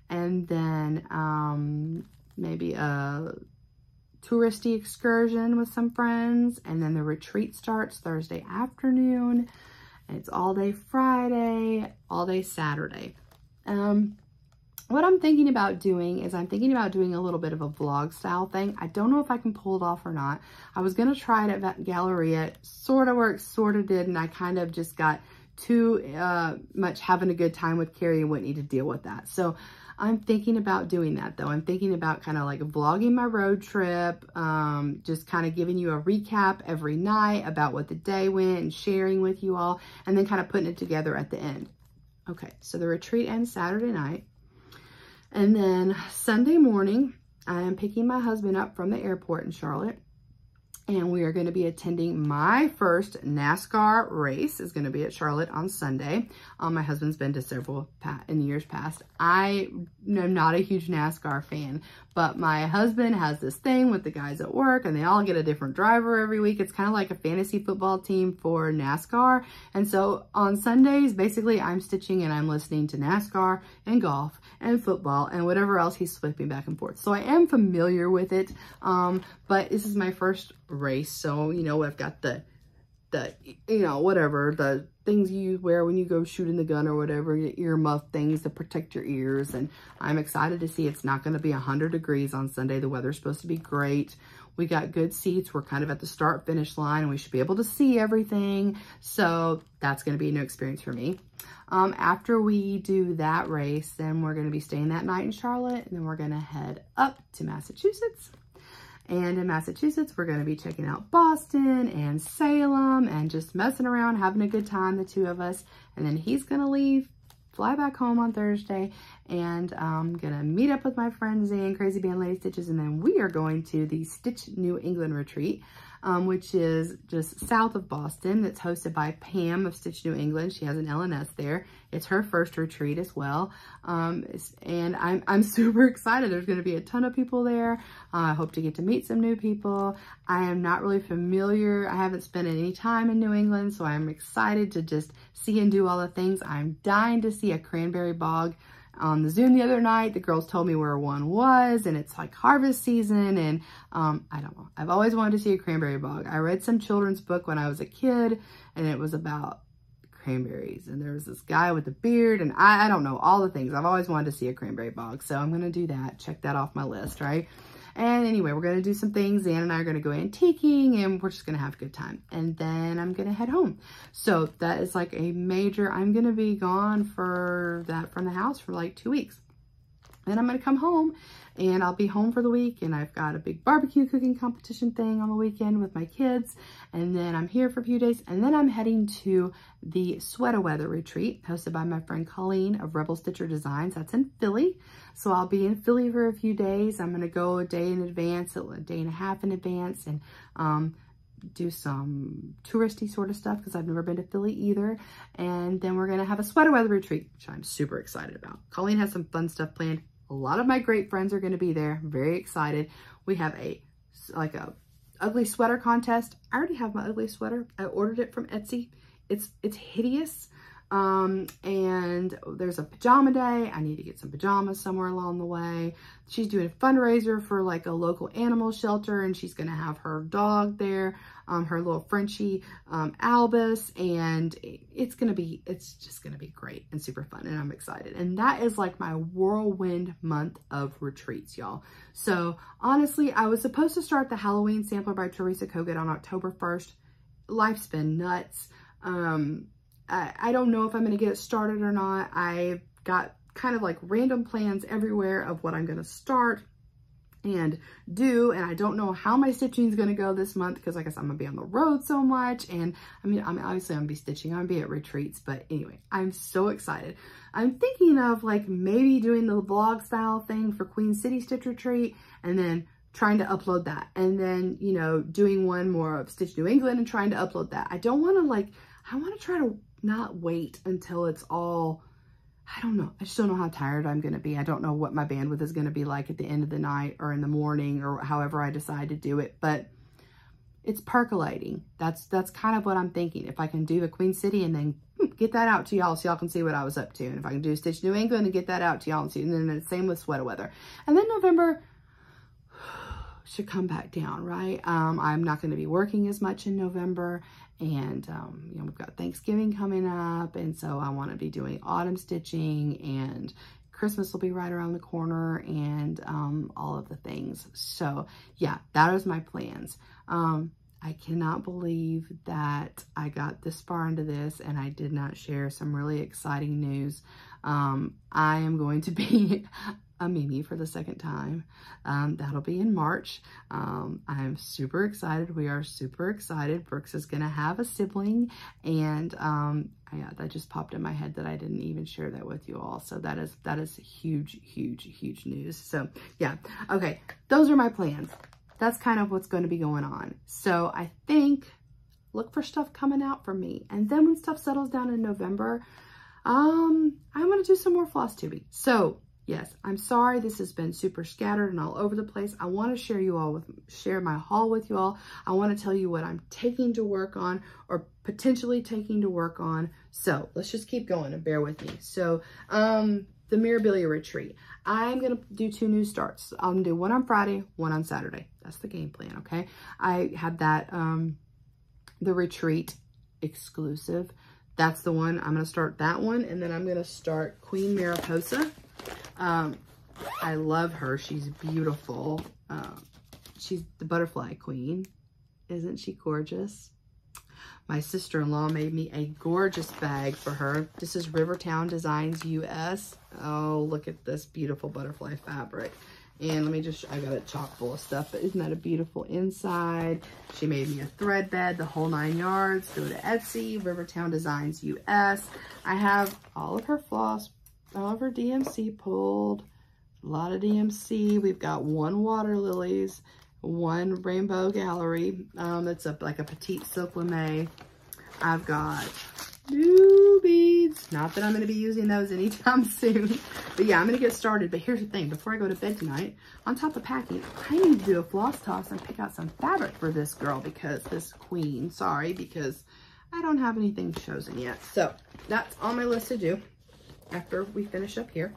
and then maybe a touristy excursion with some friends, and then the retreat starts Thursday afternoon, and it's all day Friday, all day Saturday. What I'm thinking about doing is I'm thinking about doing a little bit of a vlog style thing. I don't know if I can pull it off or not. I was going to try it at Galleria. It sort of worked, sort of did, and I kind of just got too much having a good time with Carrie and Whitney to deal with that. So I'm thinking about doing that though. I'm thinking about kind of like vlogging my road trip, just kind of giving you a recap every night about what the day went and sharing with you all, and then kind of putting it together at the end. Okay, so the retreat ends Saturday night. And then Sunday morning, I am picking my husband up from the airport in Charlotte. And we are going to be attending my first NASCAR race. Is going to be at Charlotte on Sunday. My husband's been to several in the years past. I am not a huge NASCAR fan, but my husband has this thing with the guys at work, and they all get a different driver every week. It's kind of like a fantasy football team for NASCAR. And so on Sundays, basically I'm stitching and I'm listening to NASCAR and golf and football and whatever else he's flipping back and forth. So I am familiar with it, but this is my first race. So, you know, I've got the you know, whatever, the things you wear when you go shooting the gun or whatever, your ear muff things to protect your ears. And I'm excited to see it's not going to be 100 degrees on Sunday. The weather's supposed to be great. We got good seats. We're kind of at the start finish line and we should be able to see everything. So that's going to be a new experience for me. After we do that race, then we're going to be staying that night in Charlotte, and then we're going to head up to Massachusetts. And in Massachusetts, we're going to be checking out Boston and Salem and just messing around, having a good time, the two of us. And then he's going to leave, fly back home on Thursday, and I'm going to meet up with my friend Zan, Crazy Band Lady Stitches, and then we are going to the Stitch New England retreat, which is just south of Boston. It's hosted by Pam of Stitch New England. She has an LNS there. It's her first retreat as well. And I'm super excited. There's going to be a ton of people there. I hope to get to meet some new people. I am not really familiar. I haven't spent any time in New England, so I'm excited to just see and do all the things. I'm dying to see a cranberry bog. On the Zoom the other night, the girls told me where one was, and it's like harvest season, and I don't know. I've always wanted to see a cranberry bog. I read some children's book when I was a kid, and it was about cranberries, and there was this guy with a beard, and I don't know, all the things. I've always wanted to see a cranberry bog, so I'm going to do that. Check that off my list, right? And anyway, we're going to do some things. Zan and I are going to go antiquing, and we're just going to have a good time. And then I'm going to head home. So that is like a major, I'm going to be gone for that from the house for like 2 weeks. Then I'm going to come home, and I'll be home for the week, and I've got a big barbecue cooking competition thing on the weekend with my kids, and then I'm here for a few days, and then I'm heading to the Sweater Weather Retreat hosted by my friend Colleen of Rebel Stitcher Designs. That's in Philly, so I'll be in Philly for a few days. I'm going to go a day in advance, a day and a half in advance, and do some touristy sort of stuff because I've never been to Philly either. And then we're going to have a Sweater Weather Retreat, which I'm super excited about. Colleen has some fun stuff planned. A lot of my great friends are going to be there. I'm very excited. We have a ugly sweater contest. I already have my ugly sweater. I ordered it from Etsy. It's hideous. And there's a pajama day. I need to get some pajamas somewhere along the way. She's doing a fundraiser for like a local animal shelter, and she's going to have her dog there, her little Frenchie, Albus, and it's just going to be great and super fun, and I'm excited. And that is like my whirlwind month of retreats, y'all. So honestly, I was supposed to start the Halloween sampler by Teresa Kogut on October 1st. Life's been nuts. I don't know if I'm going to get it started or not. I've got kind of like random plans everywhere of what I'm going to start and do, and I don't know how my stitching is going to go this month because I guess I'm going to be on the road so much, and I mean obviously I'm going to be stitching, I'm going to be at retreats, but anyway, I'm so excited. I'm thinking of like maybe doing the vlog style thing for Queen City Stitch Retreat, and then trying to upload that, and then, you know, doing one more of Stitch New England and trying to upload that. I don't want to I want to try to not wait until it's all, I don't know. I just don't know how tired I'm going to be. I don't know what my bandwidth is going to be like at the end of the night or in the morning or however I decide to do it, but it's percolating. That's kind of what I'm thinking. If I can do the Queen City and then get that out to y'all so y'all can see what I was up to. And if I can do Stitch New England and get that out to y'all and see, and then the same with Sweater Weather. And then November should come back down, right? I'm not going to be working as much in November, and you know, we've got Thanksgiving coming up, and so I want to be doing autumn stitching, and Christmas will be right around the corner, and all of the things. So yeah, that is my plans. I cannot believe that I got this far into this and I did not share some really exciting news. I am going to be a Mimi for the second time. That'll be in March. I'm super excited. We are super excited. Brooks is going to have a sibling, and yeah, that just popped in my head that I didn't even share that with you all. So that is huge, huge, huge news. So yeah, okay, those are my plans. that's kind of what's going to be going on. So I think look for stuff coming out from me. And then when stuff settles down in November, I'm going to do some more floss tubing. So yes, I'm sorry this has been super scattered and all over the place. I want to share my haul with you all. I want to tell you what I'm taking to work on or potentially taking to work on. So let's just keep going and bear with me. So the Mirabilia retreat. I'm going to do 2 new starts. I'm going to do one on Friday, one on Saturday. That's the game plan, okay? I have that, the retreat exclusive. That's the one. I'm going to start that one, and then I'm going to start Queen Mariposa. I love her. She's beautiful. She's the butterfly queen. Isn't she gorgeous? My sister-in-law made me a gorgeous bag for her. This is Rivertown Designs US. Oh, look at this beautiful butterfly fabric. And let me just, I got it chock full of stuff, but isn't that a beautiful inside? She made me a thread bed, the whole 9 yards. Go to Etsy, Rivertown Designs US. I have all of her floss, all of her DMC pulled, a lot of DMC. We've got 1 water lilies, 1 rainbow gallery. It's like a petite silk lame. I've got new beads. Not that I'm going to be using those anytime soon. But yeah, I'm going to get started. But here's the thing. Before I go to bed tonight, on top of packing, I need to do a floss toss and pick out some fabric for this girl, because this queen, because I don't have anything chosen yet. So that's on my list to do after we finish up here.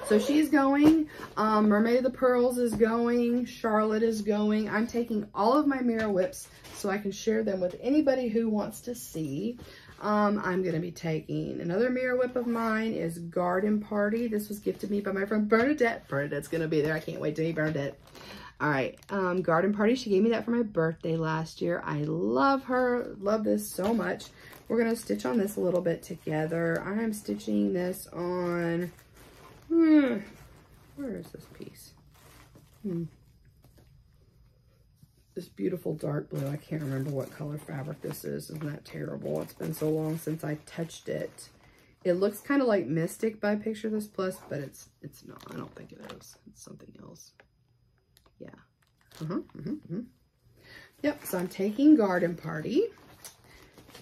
So she's going, Mermaid of the Pearls is going, Charlotte is going. I'm taking all of my mirror whips so I can share them with anybody who wants to see. I'm going to be taking another mirror whip of mine is Garden Party. This was gifted me by my friend Bernadette. Bernadette's going to be there. I can't wait to meet Bernadette. All right, Garden Party. She gave me that for my birthday last year. I love her. Love this so much. We're going to stitch on this a little bit together. I'm stitching this on... where is this piece? This beautiful dark blue. I can't remember what color fabric this is. Isn't that terrible? It's been so long since I touched it. It looks kind of like Mystic by Picture This Plus, but it's not. I don't think it is. It's something else. Yeah. Yep, so I'm taking Garden Party.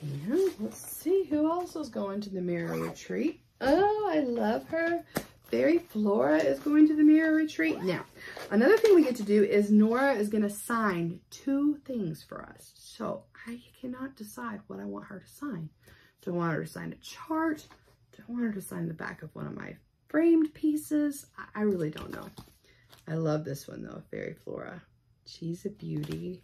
And let's see who else is going to the mirror retreat. Oh, I love her. Fairy Flora is going to the mirror retreat. Now, another thing we get to do is Nora is going to sign 2 things for us. So I cannot decide what I want her to sign. Do I want her to sign a chart? Do I want her to sign the back of one of my framed pieces? I really don't know. I love this one though, Fairy Flora. She's a beauty.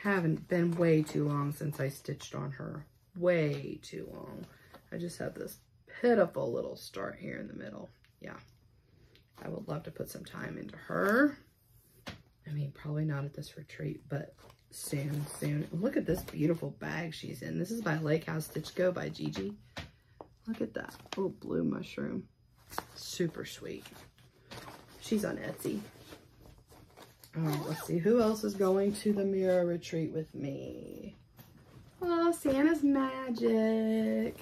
Haven't been way too long since I stitched on her. Way too long. I just have this pitiful little start here in the middle. Yeah, I would love to put some time into her. I mean, probably not at this retreat, but soon. And look at this beautiful bag she's in. This is by Lake House Stitch Go by Gigi. Look at that. Oh, blue mushroom. Super sweet. She's on Etsy. Let's see. Who else is going to the mirror retreat with me? Oh, Santa's Magic.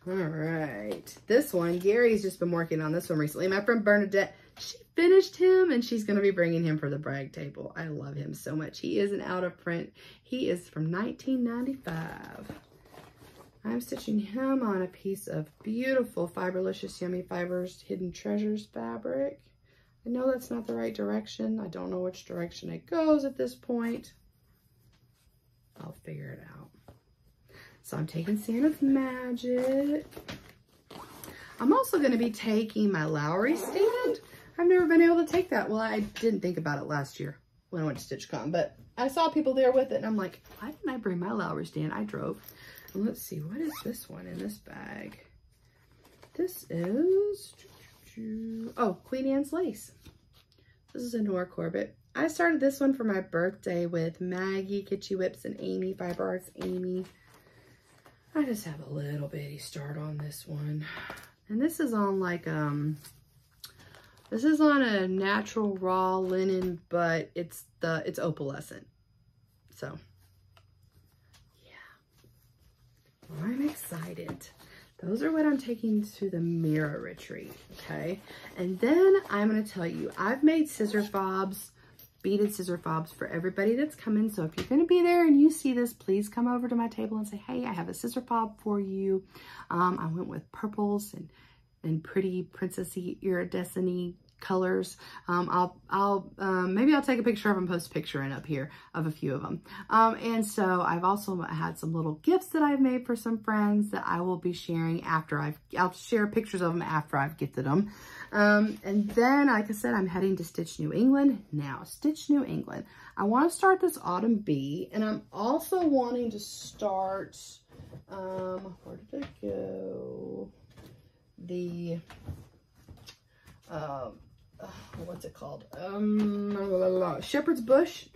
All right, this one, Gary's just been working on this one recently. My friend Bernadette, she finished him and she's going to be bringing him for the brag table. I love him so much. He is an out of print. He is from 1995. I'm stitching him on a piece of beautiful Fiberlicious Yummy Fibers Hidden Treasures fabric. I know that's not the right direction. I don't know which direction it goes at this point. I'll figure it out. So I'm taking Santa's Magic. I'm also going to be taking my Lowry stand. I've never been able to take that. Well, I didn't think about it last year when I went to StitchCon, but I saw people there with it and I'm like, why didn't I bring my Lowry stand? I drove. And let's see, what is this one in this bag? This is, oh, Queen Anne's Lace. This is a Nora Corbett. I started this one for my birthday with Maggie, Kitschy Whips, and Amy, Fiber Arts Amy. I just have a little bitty start on this one. And this is on like, this is on a natural raw linen, but it's opalescent. So, yeah. I'm excited. Those are what I'm taking to the mirror retreat, okay? And then I'm going to tell you, I've made scissor fobs beaded scissor fobs for everybody that's coming. So if you're going to be there and you see this, please come over to my table and say, hey, I have a scissor fob for you. I went with purples and pretty princessy iridescent colors. Maybe I'll take a picture of them, post a picture in up here of a few of them. And so I've also had some little gifts that I've made for some friends that I will be sharing after I'll share pictures of them after I've gifted them. And then, like I said, I'm heading to Stitch New England. Now, Stitch New England. I want to start this Autumn Bee, and I'm also wanting to start, where did it go? The, what's it called? Shepherd's Bush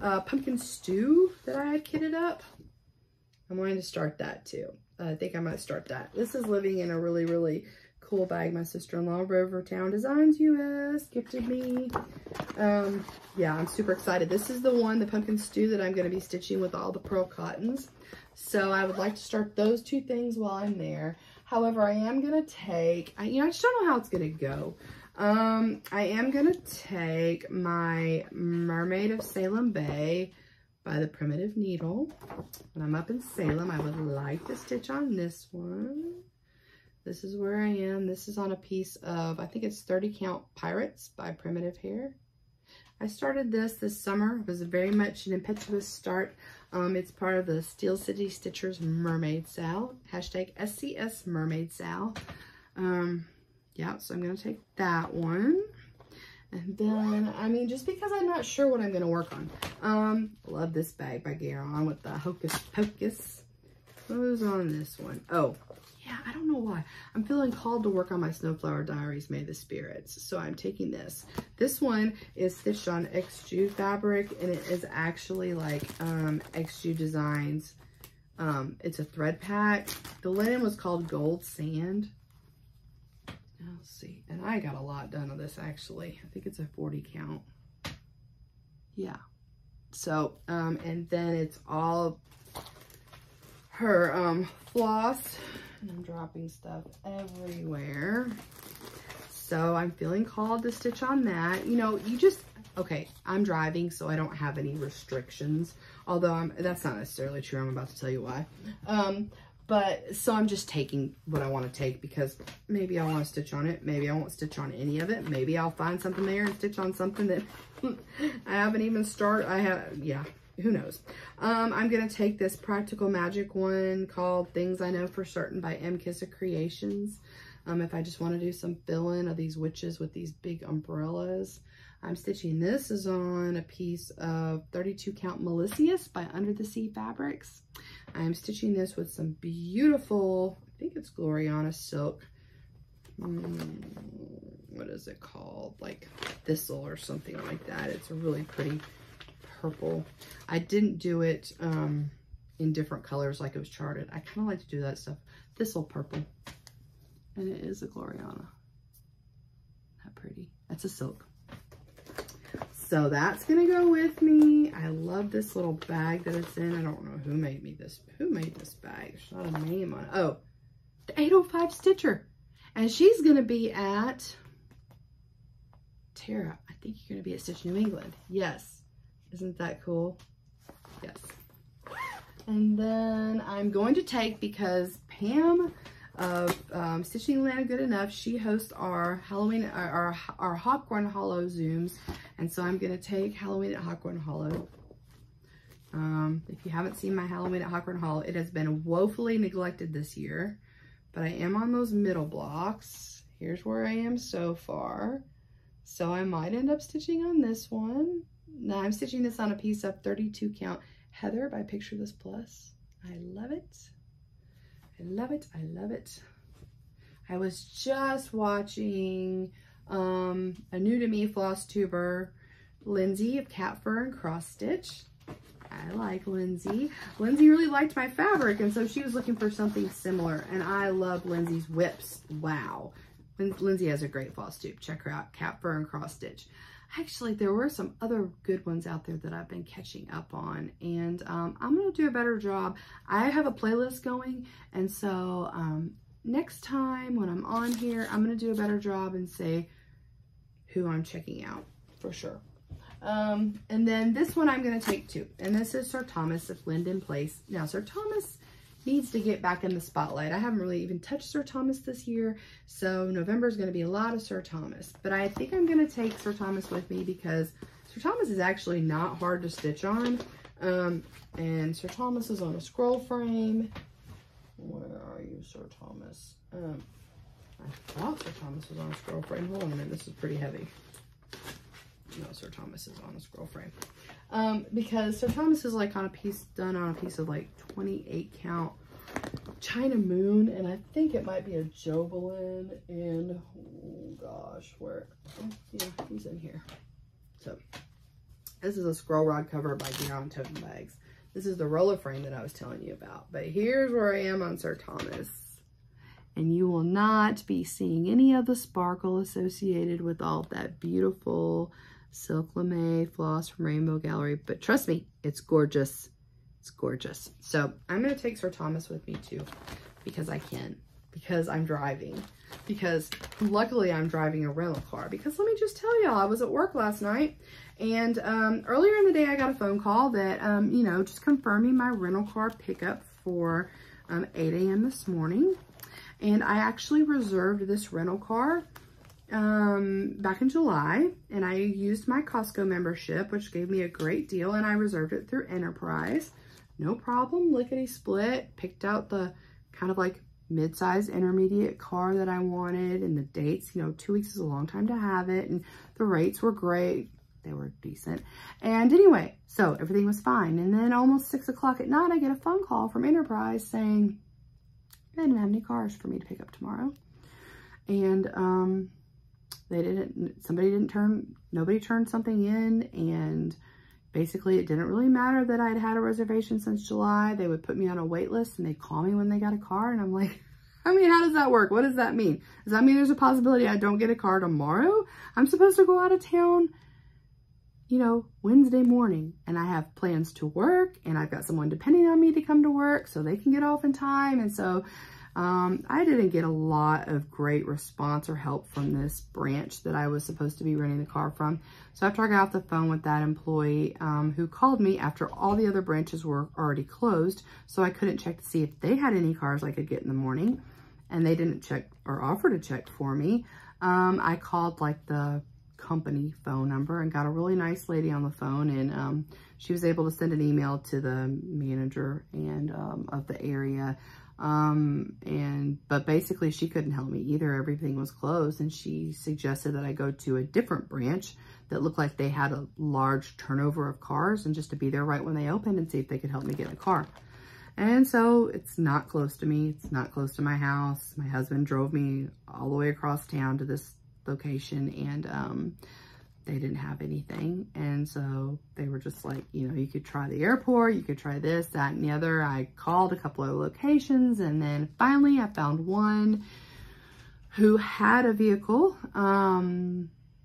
pumpkin stew that I had kitted up. I'm wanting to start that too. I think I might start that. This is living in a really, really cool bag my sister-in-law, Rovertown Designs US, gifted me. Yeah, I'm super excited. This is the one, the pumpkin stew, that I'm going to be stitching with all the pearl cottons. So I would like to start those two things while I'm there. However, I am going to take, I just don't know how it's going to go. I am going to take my Mermaid of Salem Bay by the Primitive Needle. When I'm up in Salem, I would like to stitch on this one. This is where I am. This is on a piece of, I think it's 30 Count Pirates by Primitive Hair. I started this summer. It was very much an impetuous start. It's part of the Steel City Stitchers Mermaid Sal, hashtag SCS Mermaid Sal. Yeah, so I'm going to take that one. And then, I mean, just because I'm not sure what I'm going to work on. Love this bag by GaRon with the Hocus Pocus. What was on this one? Oh, yeah, I don't know why. I'm feeling called to work on my Snowflower Diaries May the Spirits. So I'm taking this. This one is stitched on XJU fabric, and it is actually like XJU Designs. It's a thread pack. The linen was called Gold Sand. Let's see. And I got a lot done of this, actually. I think it's a 40 count. Yeah. So, and then it's all her floss. And I'm dropping stuff everywhere. So I'm feeling called to stitch on that. You know, okay, I'm driving, so I don't have any restrictions. Although that's not necessarily true. I'm about to tell you why. But so I'm just taking what I want to take because maybe I want to stitch on it. Maybe I won't stitch on any of it. Maybe I'll find something there and stitch on something that I haven't even started. Yeah, who knows? I'm going to take this Practical Magic one called Things I Know for Certain by MnMs Creations. If I just want to do some fill-in of these witches with these big umbrellas. I'm stitching this is on a piece of 32 Count Melicius by Under the Sea Fabrics. I'm stitching this with some beautiful, I think it's Gloriana silk. What is it called? Like thistle or something like that. It's a really pretty purple. I didn't do it in different colors like it was charted. I kind of like to do that stuff. Thistle purple. And it is a Gloriana. Not pretty. That's a silk. So that's gonna go with me. I love this little bag that it's in. I don't know who made me this. Who made this bag? There's not a name on it. Oh, the 805 Stitcher. And she's gonna be at Tara. I think you're gonna be at Stitch New England. Yes. Isn't that cool? Yes. And then I'm going to take, because Pam of Stitching Atlanta Good Enough, she hosts our Halloween, our Hawthorne Hollow Zooms, and so I'm going to take Halloween at Hawthorne Hollow. If you haven't seen my Halloween at Hawthorne Hollow, it has been woefully neglected this year, but I am on those middle blocks. Here's where I am so far. So I might end up stitching on this one. Now I'm stitching this on a piece of 32 Count Heather by Picture This Plus. I love it. I love it. I love it. I was just watching a new to me FlossTuber, Lindsay of Cat Fur and Cross Stitch. I like Lindsay. Lindsay really liked my fabric, and so she was looking for something similar, and I love Lindsay's whips. Wow. Lindsay has a great FlossTube. Check her out, Cat Fur and Cross Stitch. Actually, there were some other good ones out there that I've been catching up on, and I'm going to do a better job. I have a playlist going, and so next time when I'm on here, I'm going to do a better job and say who I'm checking out for sure. And then this one I'm going to take too. And this is Sir Thomas of Linden Place. Now, Sir Thomas needs to get back in the spotlight. I haven't really even touched Sir Thomas this year. So November is going to be a lot of Sir Thomas. But I think I'm going to take Sir Thomas with me because Sir Thomas is actually not hard to stitch on. And Sir Thomas is on a scroll frame. Where are you, Sir Thomas? I thought Sir Thomas was on a scroll frame. Hold on a minute, this is pretty heavy. No, Sir Thomas is on a scroll frame. Because Sir Thomas is like on a piece, done on a piece of like 28 count China Moon, and I think it might be a Jobelin in, oh gosh, where, oh, yeah, he's in here. So, this is a scroll rod cover by GaRon Totem Bags. This is the roller frame that I was telling you about. But here's where I am on Sir Thomas. And you will not be seeing any of the sparkle associated with all of that beautiful silk lame floss from Rainbow Gallery. But trust me, it's gorgeous. It's gorgeous. So I'm going to take Sir Thomas with me too, because I can, because I'm driving, because luckily I'm driving a rental car. Because let me just tell y'all, I was at work last night, and earlier in the day I got a phone call that, you know, just confirming my rental car pickup for 8 a.m. this morning. And I actually reserved this rental car back in July, and I used my Costco membership, which gave me a great deal, and I reserved it through Enterprise. No problem, lickety split, picked out the kind of like mid-size intermediate car that I wanted, and the dates, you know, 2 weeks is a long time to have it, and the rates were great. They were decent. And anyway, so everything was fine. And then almost 6 o'clock at night, I get a phone call from Enterprise saying, they didn't have any cars for me to pick up tomorrow. And nobody turned something in, and basically it didn't really matter that I'd had a reservation since July. They would put me on a wait list and they'd call me when they got a car, and I'm like, I mean, how does that work? What does that mean? Does that mean there's a possibility I don't get a car tomorrow? I'm supposed to go out of town, you know, Wednesday morning, and I have plans to work, and I've got someone depending on me to come to work so they can get off in time. And so I didn't get a lot of great response or help from this branch that I was supposed to be renting the car from. So after I got off the phone with that employee who called me after all the other branches were already closed, so I couldn't check to see if they had any cars I could get in the morning, and they didn't check or offer to check for me, I called like the company phone number and got a really nice lady on the phone, and she was able to send an email to the manager and of the area, but basically she couldn't help me either. Everything was closed, and she suggested that I go to a different branch that looked like they had a large turnover of cars, and just to be there right when they opened and see if they could help me get a car. And so it's not close to me. It's not close to my house. My husband drove me all the way across town to this location, and they didn't have anything. And so they were just like, you know, you could try the airport, you could try this, that, and the other. I called a couple of locations, and then finally I found one who had a vehicle,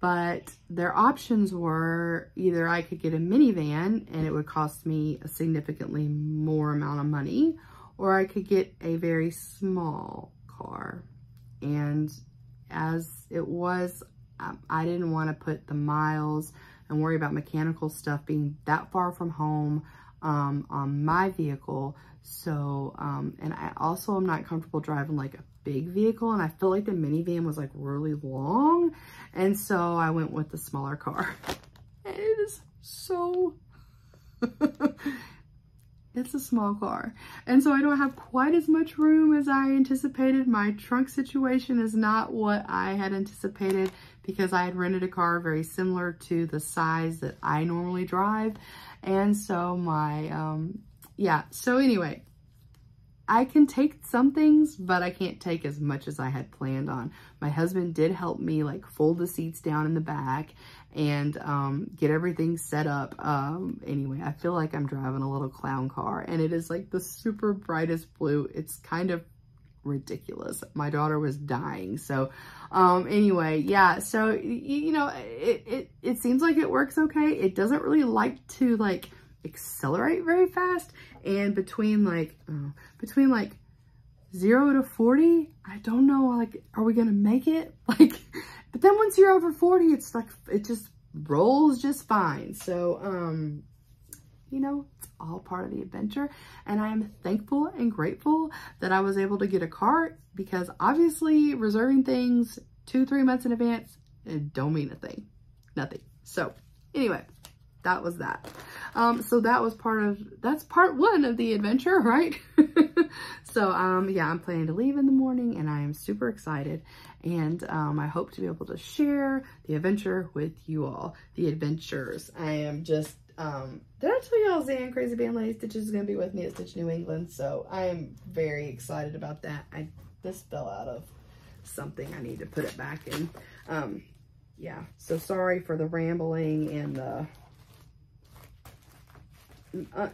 but their options were either I could get a minivan and it would cost me a significantly more amount of money, or I could get a very small car. And as it was, I didn't want to put the miles and worry about mechanical stuff being that far from home on my vehicle. So, and I also am not comfortable driving like a big vehicle, and I feel like the minivan was like really long. And so I went with the smaller car. And it is so, it's a small car. And so I don't have quite as much room as I anticipated. My trunk situation is not what I had anticipated, because I had rented a car very similar to the size that I normally drive. And so my, yeah, so anyway, I can take some things, but I can't take as much as I had planned on. My husband did help me like fold the seats down in the back and get everything set up. Anyway, I feel like I'm driving a little clown car, and it is like the super brightest blue. It's kind of ridiculous. My daughter was dying. So anyway, yeah, so you know, it seems like it works okay. It doesn't really like to like accelerate very fast, and between like 0 to 40, I don't know, like, are we gonna make it? Like, but then once you're over 40, it's like, it just rolls just fine. So, you know, it's all part of the adventure. And I am thankful and grateful that I was able to get a cart, because obviously reserving things 2-3 months in advance, it don't mean a thing, nothing. So anyway, that was that. So that's part one of the adventure, right? So, yeah, I'm planning to leave in the morning and I am super excited. And, I hope to be able to share the adventure with you all, the adventures. I am just, did I tell y'all Zan Crazy Band Lady Stitches is going to be with me at Stitch New England? So I am very excited about that. This fell out of something. I need to put it back in. Yeah, so sorry for the rambling and the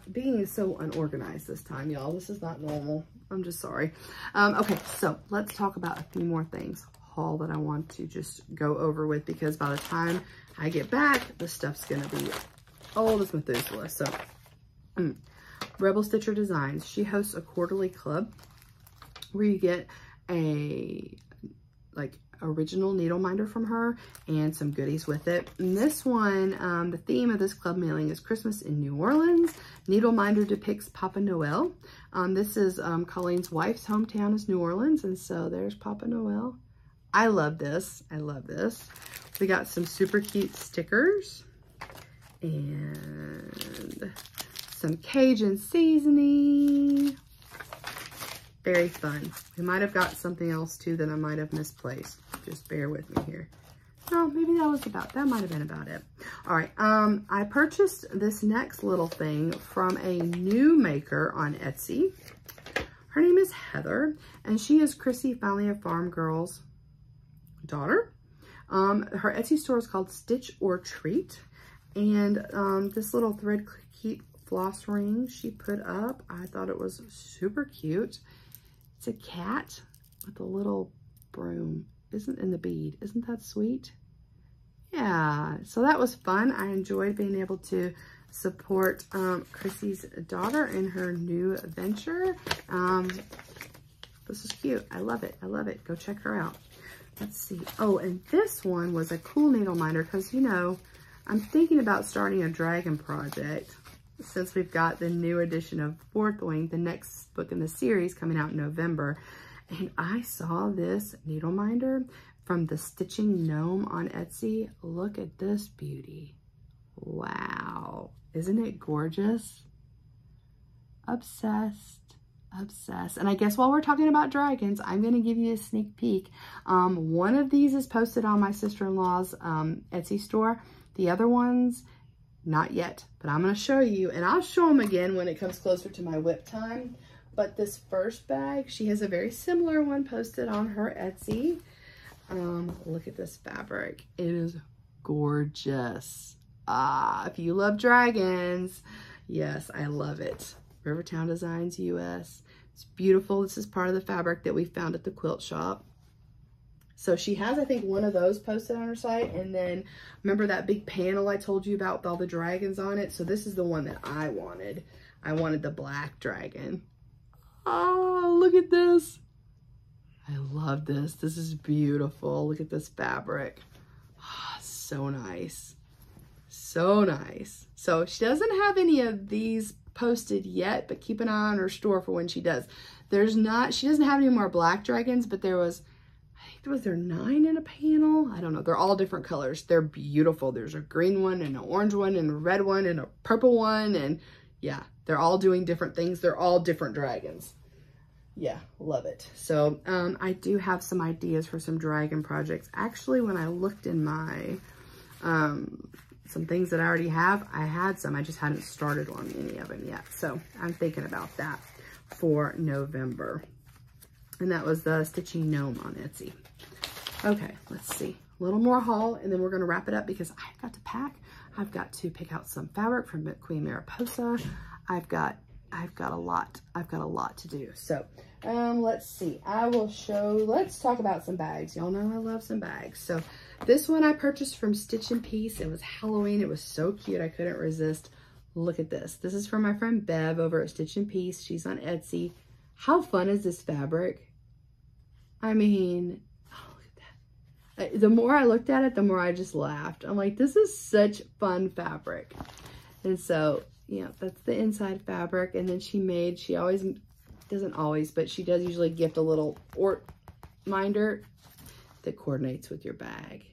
being so unorganized this time, y'all. This is not normal. I'm just sorry. Okay, so let's talk about a few more things, haul that I want to just go over with, because by the time I get back, the stuff's gonna be old as Methuselah. So, Rebel Stitcher Designs, she hosts a quarterly club where you get a original needle minder from her and some goodies with it. And this one, the theme of this club mailing is Christmas in New Orleans. Needle minder depicts Papa Noel. This is Colleen's wife's hometown is New Orleans, and so there's Papa Noel. I love this. I love this. We got some super cute stickers and some Cajun seasoning. Very fun. We might have got something else too that I might have misplaced. Just bear with me here. Oh, maybe that might have been about it. All right, I purchased this next little thing from a new maker on Etsy. Her name is Heather, and she is Chrissy, Family of Farm Girl's daughter. Her Etsy store is called Stitch or Treat, and this little thread keep floss ring she put up, I thought it was super cute. It's a cat with a little broom, in the bead. Isn't that sweet? Yeah, so that was fun. I enjoyed being able to support Chrissy's daughter in her new venture. This is cute. I love it. I love it. Go check her out. Let's see. Oh, and this one was a cool needle minder because, you know, I'm thinking about starting a dragon project since we've got the new edition of Fourth Wing, the next book in the series, coming out in November. And I saw this needle minder from the Stitching Gnome on Etsy. Look at this beauty. Wow. Isn't it gorgeous? Obsessed. Obsessed. And I guess while we're talking about dragons, I'm going to give you a sneak peek. One of these is posted on my sister-in-law's Etsy store. The other ones, not yet, but I'm going to show you, and I'll show them again when it comes closer to my whip time. But this first bag, she has a very similar one posted on her Etsy. Look at this fabric. It is gorgeous. If you love dragons, yes, I love it. Rivertown Designs US. It's beautiful. This is part of the fabric that we found at the quilt shop. So she has, I think, one of those posted on her site. And then remember that big panel I told you about with all the dragons on it? So this is the one that I wanted. I wanted the black dragon. Oh, look at this. I love this. This is beautiful. Look at this fabric. Oh, so nice. So nice. So she doesn't have any of these posted yet, but keep an eye on her store for when she does. She doesn't have any more black dragons, but there was, I think was there 9 in a panel? I don't know. They're all different colors. They're beautiful. There's a green one and an orange one and a red one and a purple one. And yeah, they're all doing different things. They're all different dragons. Yeah, love it. So I do have some ideas for some dragon projects. Actually, when I looked in my, some things that I already have, I had some. I just hadn't started on any of them yet. So I'm thinking about that for November. And that was the Stitching Gnome on Etsy. Okay, let's see. A little more haul, and then we're going to wrap it up because I've got to pack. I've got to pick out some fabric from Queen Mariposa. I've got a lot to do. So let's see. Let's talk about some bags. Y'all know I love some bags. So this one I purchased from Stitch and Piece. It was Halloween. It was so cute. I couldn't resist. Look at this. This is from my friend Bev over at Stitch and Piece. She's on Etsy. How fun is this fabric? I mean, oh, look at that. The more I looked at it, the more I just laughed. I'm like, this is such fun fabric. And so, yeah, that's the inside fabric. And then she always, doesn't always, but she does usually gift a little minder that coordinates with your bag.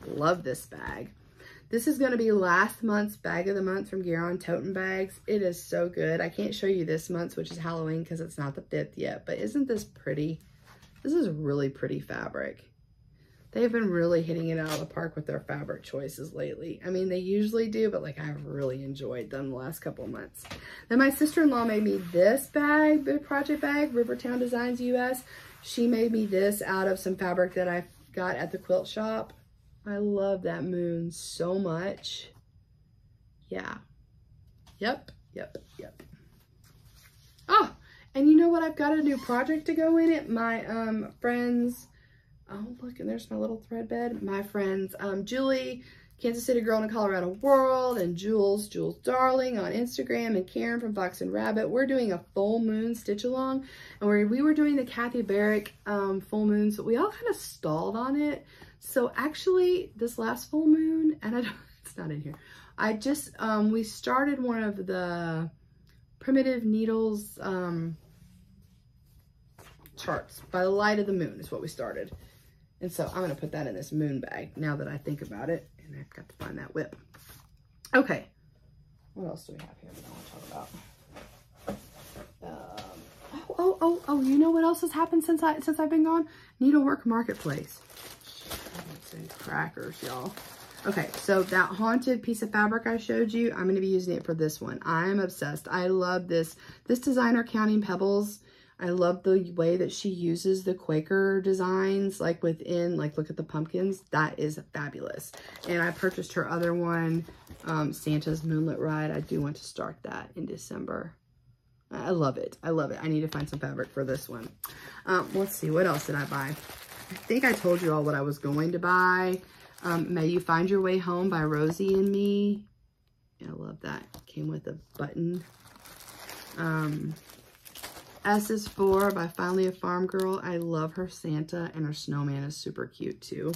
Love this bag. This is going to be last month's bag of the month from GaRon Toten Bags. It is so good. I can't show you this month's, which is Halloween, because it's not the 5th yet, but isn't this pretty? This is really pretty fabric. They've been really hitting it out of the park with their fabric choices lately. I mean, they usually do, but like I've really enjoyed them the last couple of months. Then my sister-in-law made me this bag, big project bag, Rivertown Designs US. She made me this out of some fabric that I got at the quilt shop. I love that moon so much. Yeah. Yep. Oh, and you know what? I've got a new project to go in it. My friends, oh look, and there's my little thread bed. My friends, Julie, Kansas City Girl in a Colorado World, and Jules Darling on Instagram, and Karen from Fox and Rabbit. We're doing a full moon stitch along, and we were doing the Kathy Barrick full moon, so we all kind of stalled on it. So actually, this last full moon, and it's not in here. I just, we started one of the Primitive Needles charts by the light of the moon is what we started. And so I'm going to put that in this moon bag now that I think about it. And I've got to find that whip. Okay. What else do we have here that I want to talk about? Oh, you know what else has happened since I've been gone? Needlework Marketplace. Crackers, y'all. Okay, so that haunted piece of fabric I showed you, I'm going to be using it for this one. I am obsessed. I love this designer, Counting Pebbles. I love the way that she uses the Quaker designs, like within, like look at the pumpkins. That is fabulous. And I purchased her other one, Santa's Moonlit Ride. I do want to start that in December. I love it. I love it. I need to find some fabric for this one. Let's see, what else did I buy? I think I told you all what I was going to buy. May You Find Your Way Home by Rosie and Me. Yeah, I love that. Came with a button. S is For by Finally a Farm Girl. I love her Santa, and her snowman is super cute too.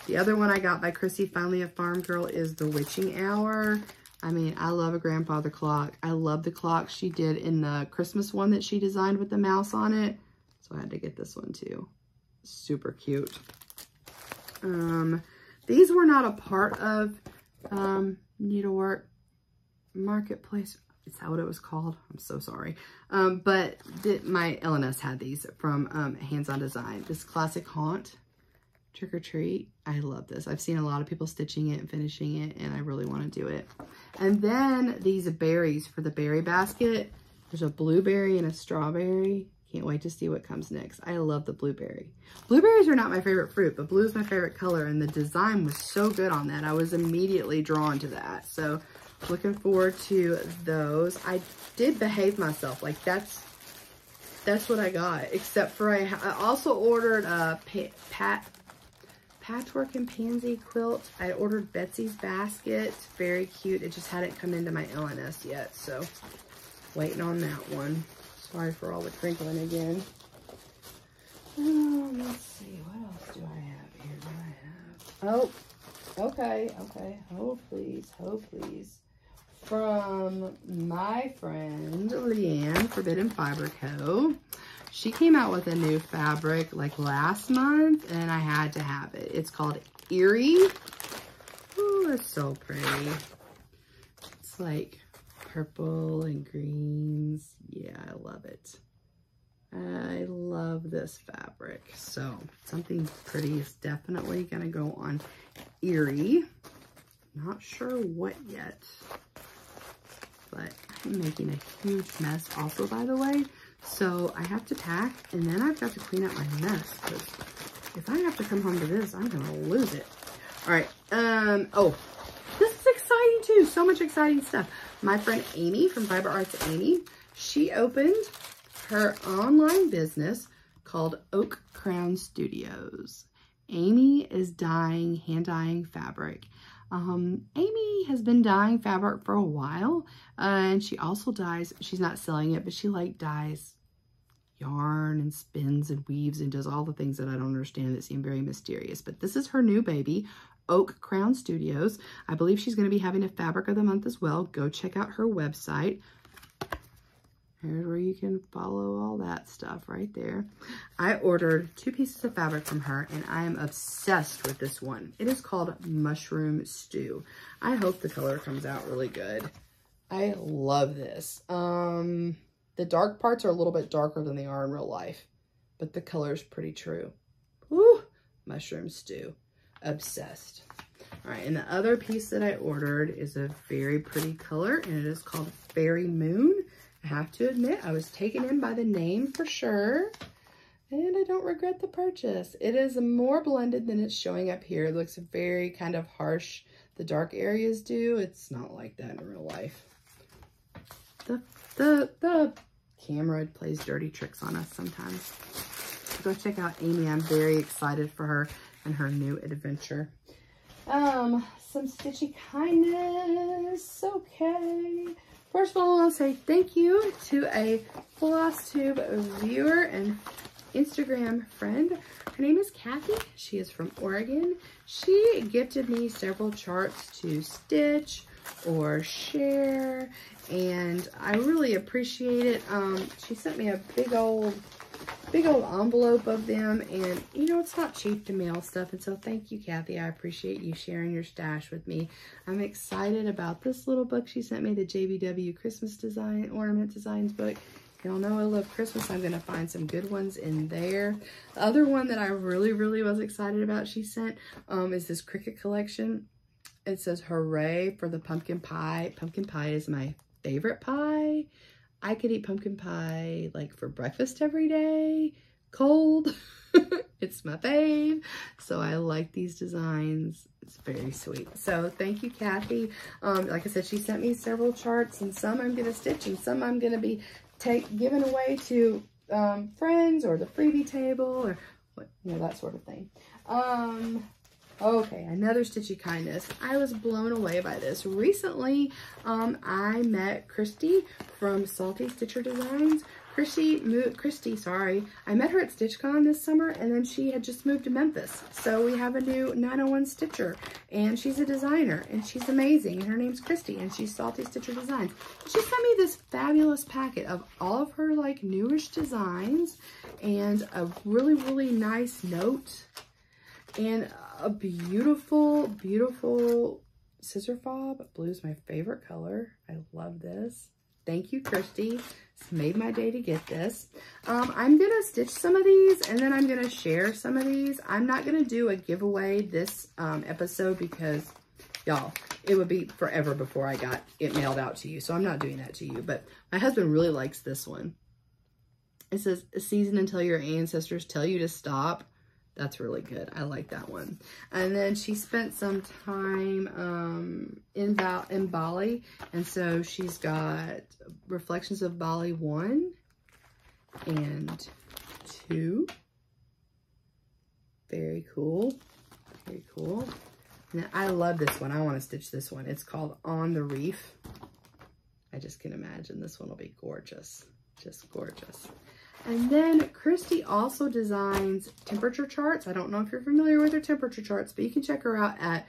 The other one I got by Chrissy, Finally a Farm Girl, is The Witching Hour. I mean, I love a grandfather clock. I love the clock she did in the Christmas one that she designed with the mouse on it. So I had to get this one too. Super cute. These were not a part of Needlework Marketplace. Is that what it was called? I'm so sorry. But my LNS had these from Hands On Design. This classic haunt, Trick or Treat. I love this. I've seen a lot of people stitching it and finishing it, and I really want to do it. And then these berries for the berry basket. There's a blueberry and a strawberry. Can't wait to see what comes next. I love the blueberry. Blueberries are not my favorite fruit, but blue is my favorite color, and the design was so good on that. I was immediately drawn to that. So looking forward to those. I did behave myself. Like that's what I got, except for I also ordered a patchwork and pansy quilt. I ordered Betsy's basket. Very cute. It just hadn't come into my LNS yet, so waiting on that one. Sorry for all the crinkling again. Let's see, what else do I have here? Oh, okay. Oh, please. From my friend Leanne, Forbidden Fiber Co. She came out with a new fabric like last month, and I had to have it. It's called Eerie. Oh, it's so pretty. It's like purple and greens. Yeah, I love it. I love this fabric. So something pretty is definitely gonna go on Eerie. Not sure what yet, but I'm making a huge mess also, by the way. So I have to pack, and then I've got to clean up my mess, because if I have to come home to this, I'm gonna lose it. All right, oh, this is exciting too. So much exciting stuff. My friend Amy from Fiber Arts Amy, she opened her online business called Oak Crown Studios. Amy is hand dyeing fabric. Amy has been dyeing fabric for a while, and she also dyes, she's not selling it, but she like dyes yarn and spins and weaves and does all the things that I don't understand that seem very mysterious. But this is her new baby, Oak Crown Studios. I believe she's going to be having a fabric of the month as well. Go check out her website. Here's where you can follow all that stuff right there. I ordered 2 pieces of fabric from her, and I am obsessed with this one. It is called Mushroom Stew. I hope the color comes out really good. I love this. The dark parts are a little bit darker than they are in real life, but the color is pretty true. Woo! Mushroom Stew. Obsessed. All right, and the other piece that I ordered is a very pretty color, and it is called Fairy Moon. I have to admit, I was taken in by the name for sure, and I don't regret the purchase. It is more blended than it's showing up here. It looks very kind of harsh. The dark areas do. It's not like that in real life. The camera plays dirty tricks on us sometimes. Go check out Amy. I'm very excited for her and her new adventure. Some stitchy kindness. Okay. First of all, I want to say thank you to a FlossTube viewer and Instagram friend. Her name is Kathy. She is from Oregon. She gifted me several charts to stitch or share, and I really appreciate it. She sent me a big old envelope of them, and you know, it's not cheap to mail stuff, and so thank you, Kathy. I appreciate you sharing your stash with me. I'm excited about this little book she sent me, the JBW Christmas Design Ornament Designs book. Y'all know I love Christmas. I'm gonna find some good ones in there. The other one that I really was excited about she sent is this Cricut collection. It says hooray for the pumpkin pie. Pumpkin pie is my favorite pie. I could eat pumpkin pie like for breakfast every day, cold. It's my fave. So I like these designs. It's very sweet. So thank you, Kathy. Like I said, she sent me several charts, and some I'm going to stitch and some I'm going to be giving away to friends or the freebie table or what, you know, that sort of thing. Okay, another stitchy kindness. I was blown away by this. Recently, I met Christy from Salty Stitcher Designs. Christy, sorry. I met her at StitchCon this summer, and then she had just moved to Memphis. So we have a new 901 Stitcher, and she's a designer, and she's amazing, and her name's Christy, and she's Salty Stitcher Designs. She sent me this fabulous packet of all of her, like, newish designs, and a really nice note, and a beautiful scissor fob. Blue is my favorite color. I love this. Thank you, Christy. It's made my day to get this. I'm gonna stitch some of these, and then I'm gonna share some of these. I'm not gonna do a giveaway this episode because, y'all, it would be forever before I got it mailed out to you. So I'm not doing that to you, but my husband really likes this one. It says, "A season until your ancestors tell you to stop." That's really good. I like that one. And then she spent some time in Bali. And so she's got Reflections of Bali 1 and 2. Very cool. Very cool. And I love this one. I want to stitch this one. It's called On the Reef. I just can imagine this one will be gorgeous. Just gorgeous. And then Christy also designs temperature charts. I don't know if you're familiar with her temperature charts, but you can check her out at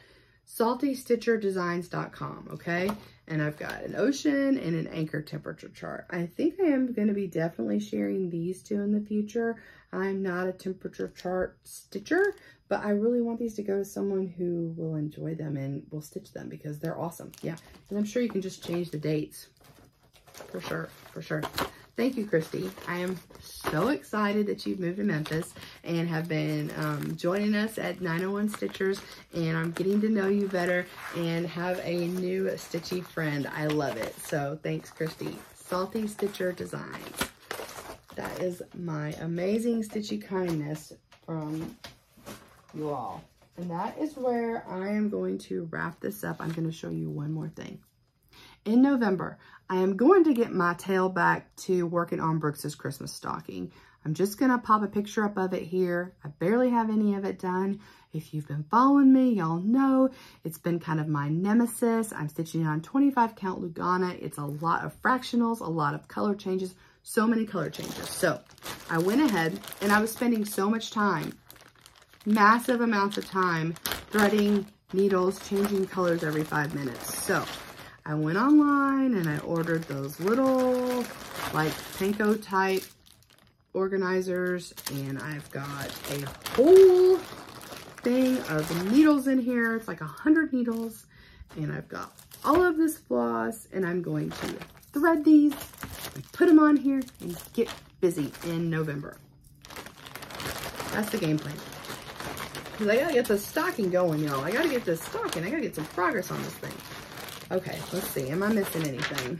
saltystitcherdesigns.com, okay? And I've got an ocean and an anchor temperature chart. I think I am going to be definitely sharing these two in the future. I'm not a temperature chart stitcher, but I really want these to go to someone who will enjoy them and will stitch them because they're awesome. Yeah, and I'm sure you can just change the dates. For sure, for sure. Thank you, Christy. I am so excited that you've moved to Memphis and have been joining us at 901 Stitchers, and I'm getting to know you better and have a new stitchy friend. I love it. So thanks, Christy. Salty Stitcher Designs. That is my amazing stitchy kindness from you all. And that is where I am going to wrap this up. I'm going to show you one more thing. In November, I am going to get my tail back to working on Brooks's Christmas stocking. I'm just going to pop a picture up of it here. I barely have any of it done. If you've been following me, y'all know it's been kind of my nemesis. I'm stitching on 25 count Lugana. It's a lot of fractionals, a lot of color changes, So many color changes. So I went ahead and I was spending so much time, massive amounts of time, threading needles, changing colors every 5 minutes. So I went online and I ordered those little like panko type organizers, and I've got a whole thing of needles in here. It's like 100 needles, and I've got all of this floss, and I'm going to thread these and put them on here and get busy in November. That's the game plan. Because I gotta get the stocking going, y'all. I gotta get this stocking. I gotta get some progress on this thing. Okay, let's see. Am I missing anything?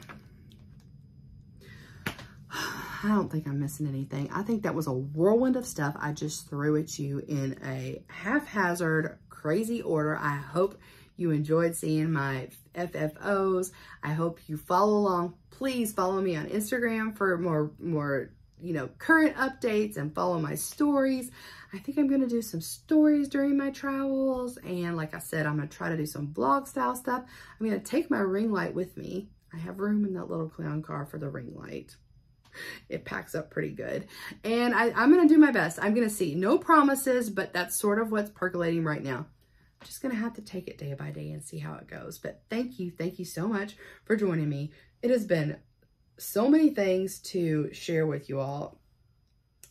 I don't think I'm missing anything. I think that was a whirlwind of stuff I just threw at you in a haphazard, crazy order. I hope you enjoyed seeing my FFOs. I hope you follow along. Please follow me on Instagram for more, you know, current updates, and follow my stories. I think I'm going to do some stories during my travels. And like I said, I'm going to try to do some vlog style stuff. I'm going to take my ring light with me. I have room in that little clown car for the ring light. It packs up pretty good. And I'm going to do my best. I'm going to see. No promises, but that's sort of what's percolating right now. I'm just going to have to take it day by day and see how it goes. But thank you so much for joining me. It has been so many things to share with you all.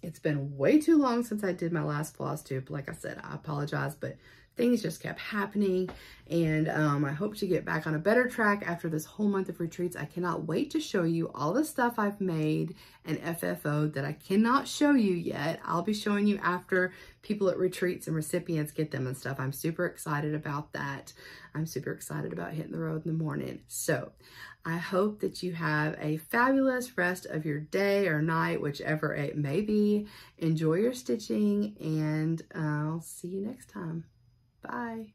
It's been way too long since I did my last floss tube. Like I said, I apologize, but things just kept happening, and I hope to get back on a better track after this whole month of retreats. I cannot wait to show you all the stuff I've made and FFO'd that I cannot show you yet. I'll be showing you after people at retreats and recipients get them and stuff. I'm super excited about that. I'm super excited about hitting the road in the morning. So I hope that you have a fabulous rest of your day or night, whichever it may be. Enjoy your stitching, and I'll see you next time. Bye.